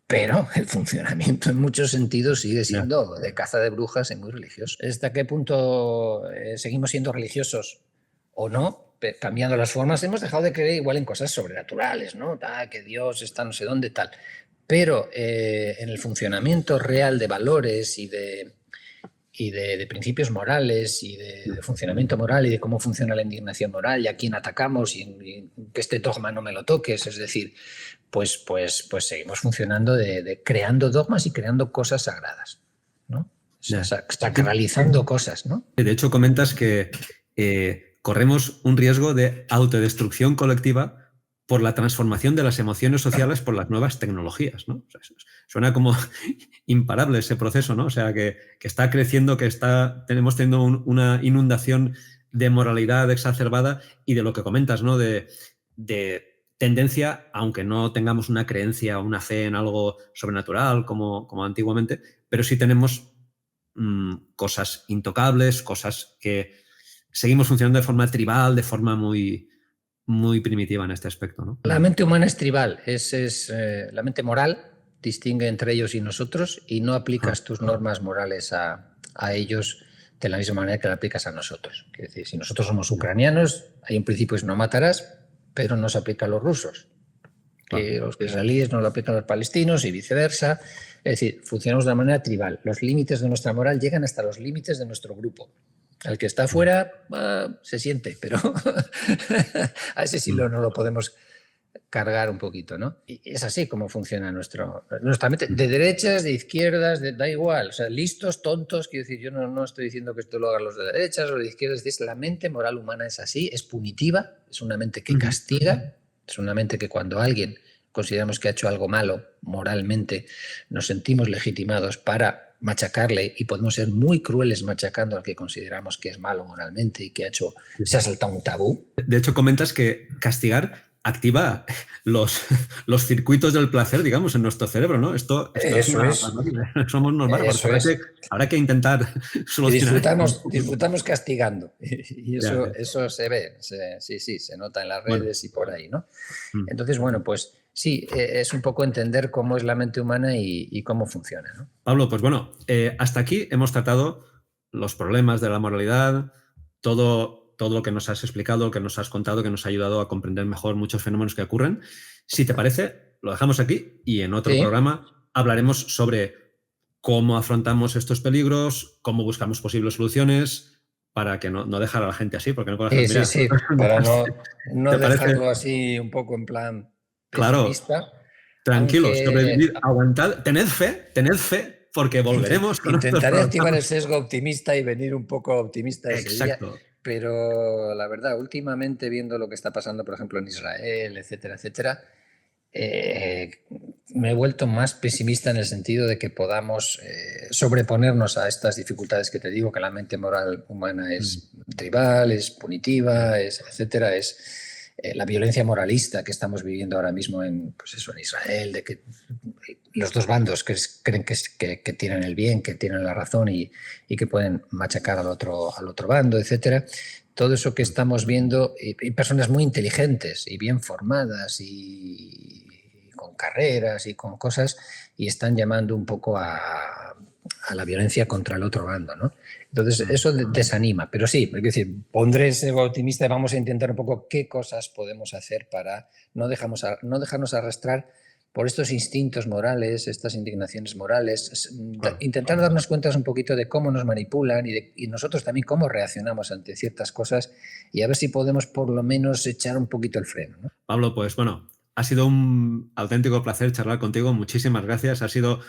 pero el funcionamiento en muchos sentidos sigue siendo de caza de brujas y muy religioso. ¿Hasta qué punto seguimos siendo religiosos o no? Cambiando las formas, hemos dejado de creer igual en cosas sobrenaturales, ¿no? Que Dios está no sé dónde, tal. Pero en el funcionamiento real de valores y de principios morales y de funcionamiento moral y de cómo funciona la indignación moral y a quién atacamos y que este dogma no me lo toques, es decir, pues seguimos funcionando de creando dogmas y creando cosas sagradas, ¿no? Sacralizando cosas, ¿no? De hecho, comentas que corremos un riesgo de autodestrucción colectiva por la transformación de las emociones sociales por las nuevas tecnologías, ¿no? O sea, suena como imparable ese proceso, ¿no? O sea, que está creciendo, tenemos teniendo una inundación de moralidad exacerbada y de lo que comentas, ¿no? De tendencia, aunque no tengamos una creencia o una fe en algo sobrenatural como antiguamente, pero sí tenemos cosas intocables, cosas que seguimos funcionando de forma tribal, de forma muy primitiva en este aspecto, ¿no? La mente humana es tribal, la mente moral distingue entre ellos y nosotros, y no aplicas tus normas morales a ellos de la misma manera que la aplicas a nosotros. Es decir, si nosotros somos ucranianos, hay un principio es no matarás, pero no se aplica a los rusos. Que los israelíes no lo aplican a los palestinos y viceversa. Es decir, funcionamos de una manera tribal. Los límites de nuestra moral llegan hasta los límites de nuestro grupo. Al que está afuera se siente, pero a ese sí no lo podemos cargar un poquito, ¿no? Y es así como funciona nuestra mente. De derechas, de izquierdas, da igual. O sea, listos, tontos, quiero decir, yo no estoy diciendo que esto lo hagan los de derechas o de izquierdas. Es la mente moral humana es así, es punitiva, es una mente que castiga, es una mente que cuando alguien consideramos que ha hecho algo malo moralmente, nos sentimos legitimados para machacarle y podemos ser muy crueles machacando al que consideramos que es malo moralmente y que se ha saltado un tabú. De hecho, comentas que castigar activa los circuitos del placer, digamos, en nuestro cerebro, ¿no? Esto Eso es. Somos unos bárbaros. Habrá que intentar solucionar. Disfrutamos castigando. Y eso se ve. Se nota en las redes y por ahí, ¿no? Entonces, bueno, pues sí, es un poco entender cómo es la mente humana y cómo funciona, ¿no? Pablo, pues bueno, hasta aquí hemos tratado los problemas de la moralidad, todo lo que nos has explicado, que nos has contado, que nos ha ayudado a comprender mejor muchos fenómenos que ocurren. Si te parece, lo dejamos aquí y en otro programa hablaremos sobre cómo afrontamos estos peligros, cómo buscamos posibles soluciones para que no dejar a la gente así, porque no con la gente, sí, para no dejarlo así un poco en plan pesimista. Claro, tranquilos, sobrevivir, aguantad, tened fe, porque volveremos. Intentaré activar el sesgo optimista y venir un poco optimista ese Exacto. día, pero la verdad, últimamente viendo lo que está pasando, por ejemplo, en Israel, etcétera, etcétera, me he vuelto más pesimista en el sentido de que podamos sobreponernos a estas dificultades que te digo, que la mente moral humana es tribal, es punitiva, etcétera, la violencia moralista que estamos viviendo ahora mismo en Israel, de que los dos bandos que creen que tienen el bien, que tienen la razón y que pueden machacar al otro bando, etcétera. Todo eso que estamos viendo, y personas muy inteligentes y bien formadas y con carreras y con cosas, y están llamando un poco a la violencia contra el otro bando, ¿no? Entonces, eso desanima, pero sí, es decir, pondré ese optimista y vamos a intentar un poco qué cosas podemos hacer para no dejarnos arrastrar por estos instintos morales, estas indignaciones morales, intentar darnos cuenta un poquito de cómo nos manipulan y nosotros también cómo reaccionamos ante ciertas cosas y a ver si podemos por lo menos echar un poquito el freno, ¿no? Pablo, pues bueno, ha sido un auténtico placer charlar contigo, muchísimas gracias, ha sido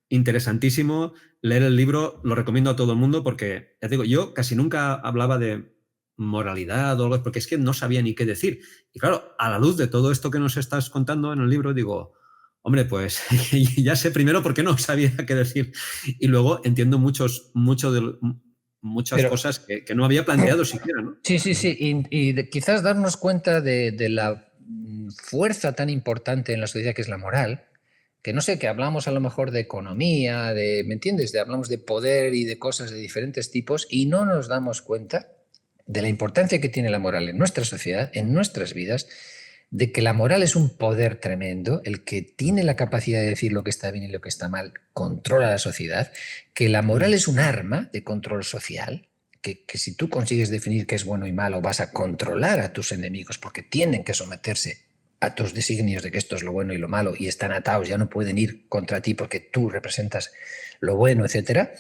interesantísimo leer el libro, lo recomiendo a todo el mundo porque, ya te digo, yo casi nunca hablaba de moralidad o algo, porque es que no sabía ni qué decir. Y claro, a la luz de todo esto que nos estás contando en el libro, digo, hombre, pues ya sé primero por qué no sabía qué decir. Y luego entiendo muchas cosas que no había planteado siquiera, ¿no? Sí. Y quizás darnos cuenta de la fuerza tan importante en la sociedad que es la moral, que no sé, que hablamos a lo mejor de economía, ¿me entiendes? Hablamos de poder y de cosas de diferentes tipos y no nos damos cuenta de la importancia que tiene la moral en nuestra sociedad, en nuestras vidas, de que la moral es un poder tremendo, el que tiene la capacidad de decir lo que está bien y lo que está mal, controla la sociedad, que la moral es un arma de control social, que si tú consigues definir qué es bueno y malo, vas a controlar a tus enemigos porque tienen que someterse a tus designios de que esto es lo bueno y lo malo y están atados, ya no pueden ir contra ti porque tú representas lo bueno, etcétera.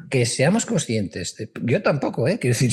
Que seamos conscientes. Yo tampoco, quiero decir,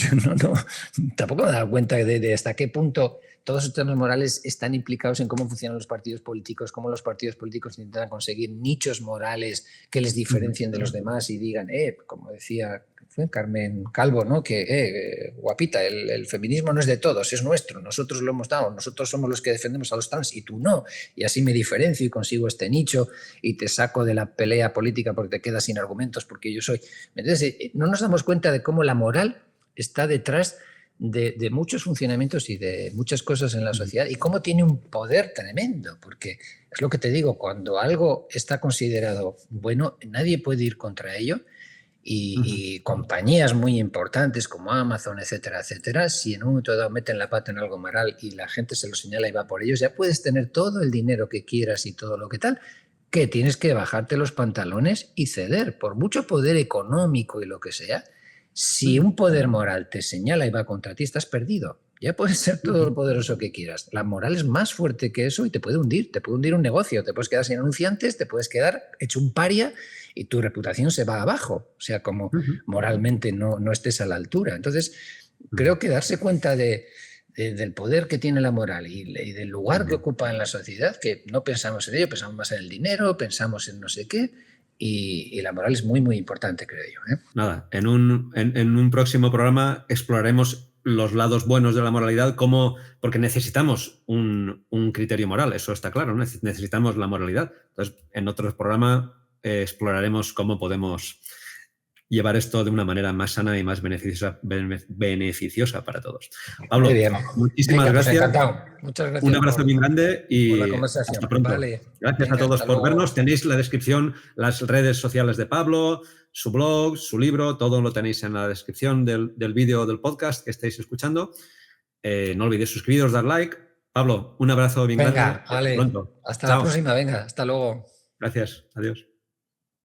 tampoco me he dado cuenta de hasta qué punto todos estos temas morales están implicados en cómo funcionan los partidos políticos, cómo los partidos políticos intentan conseguir nichos morales que les diferencien de los demás y digan, como decía Carmen Calvo, ¿no? Que guapita, el feminismo no es de todos, es nuestro, nosotros lo hemos dado, nosotros somos los que defendemos a los trans y tú no, y así me diferencio y consigo este nicho y te saco de la pelea política porque te quedas sin argumentos porque yo soy... Entonces, no nos damos cuenta de cómo la moral está detrás de muchos funcionamientos y de muchas cosas en la sociedad y cómo tiene un poder tremendo, porque es lo que te digo, cuando algo está considerado bueno, nadie puede ir contra ello y compañías muy importantes como Amazon, etcétera, etcétera, si en un momento dado meten la pata en algo moral y la gente se lo señala y va por ellos, ya puedes tener todo el dinero que quieras y todo lo que tal, que tienes que bajarte los pantalones y ceder, por mucho poder económico y lo que sea. Si un poder moral te señala y va contra ti, estás perdido. Ya puedes ser todo lo poderoso que quieras. La moral es más fuerte que eso y te puede hundir un negocio, te puedes quedar sin anunciantes, te puedes quedar hecho un paria y tu reputación se va abajo. O sea, como moralmente no estés a la altura. Entonces, creo que darse cuenta del poder que tiene la moral y del lugar que ocupa en la sociedad, que no pensamos en ello, pensamos más en el dinero, pensamos en no sé qué, y la moral es muy, muy importante, creo yo. Nada, en un próximo programa exploraremos los lados buenos de la moralidad, porque necesitamos un criterio moral, eso está claro, ¿no? Necesitamos la moralidad. Entonces, en otro programa exploraremos cómo podemos llevar esto de una manera más sana y más beneficiosa para todos. Pablo, muchísimas gracias. Encantado. Muchas gracias. Un abrazo bien grande y por la conversación. Hasta pronto. Vale. Gracias a todos por vernos. Tenéis la descripción, las redes sociales de Pablo, su blog, su libro, todo lo tenéis en la descripción del vídeo del podcast que estáis escuchando. No olvidéis suscribiros, dar like. Pablo, un abrazo bien grande. Venga, vale. Pronto. Hasta la próxima, venga, hasta luego. Gracias, adiós.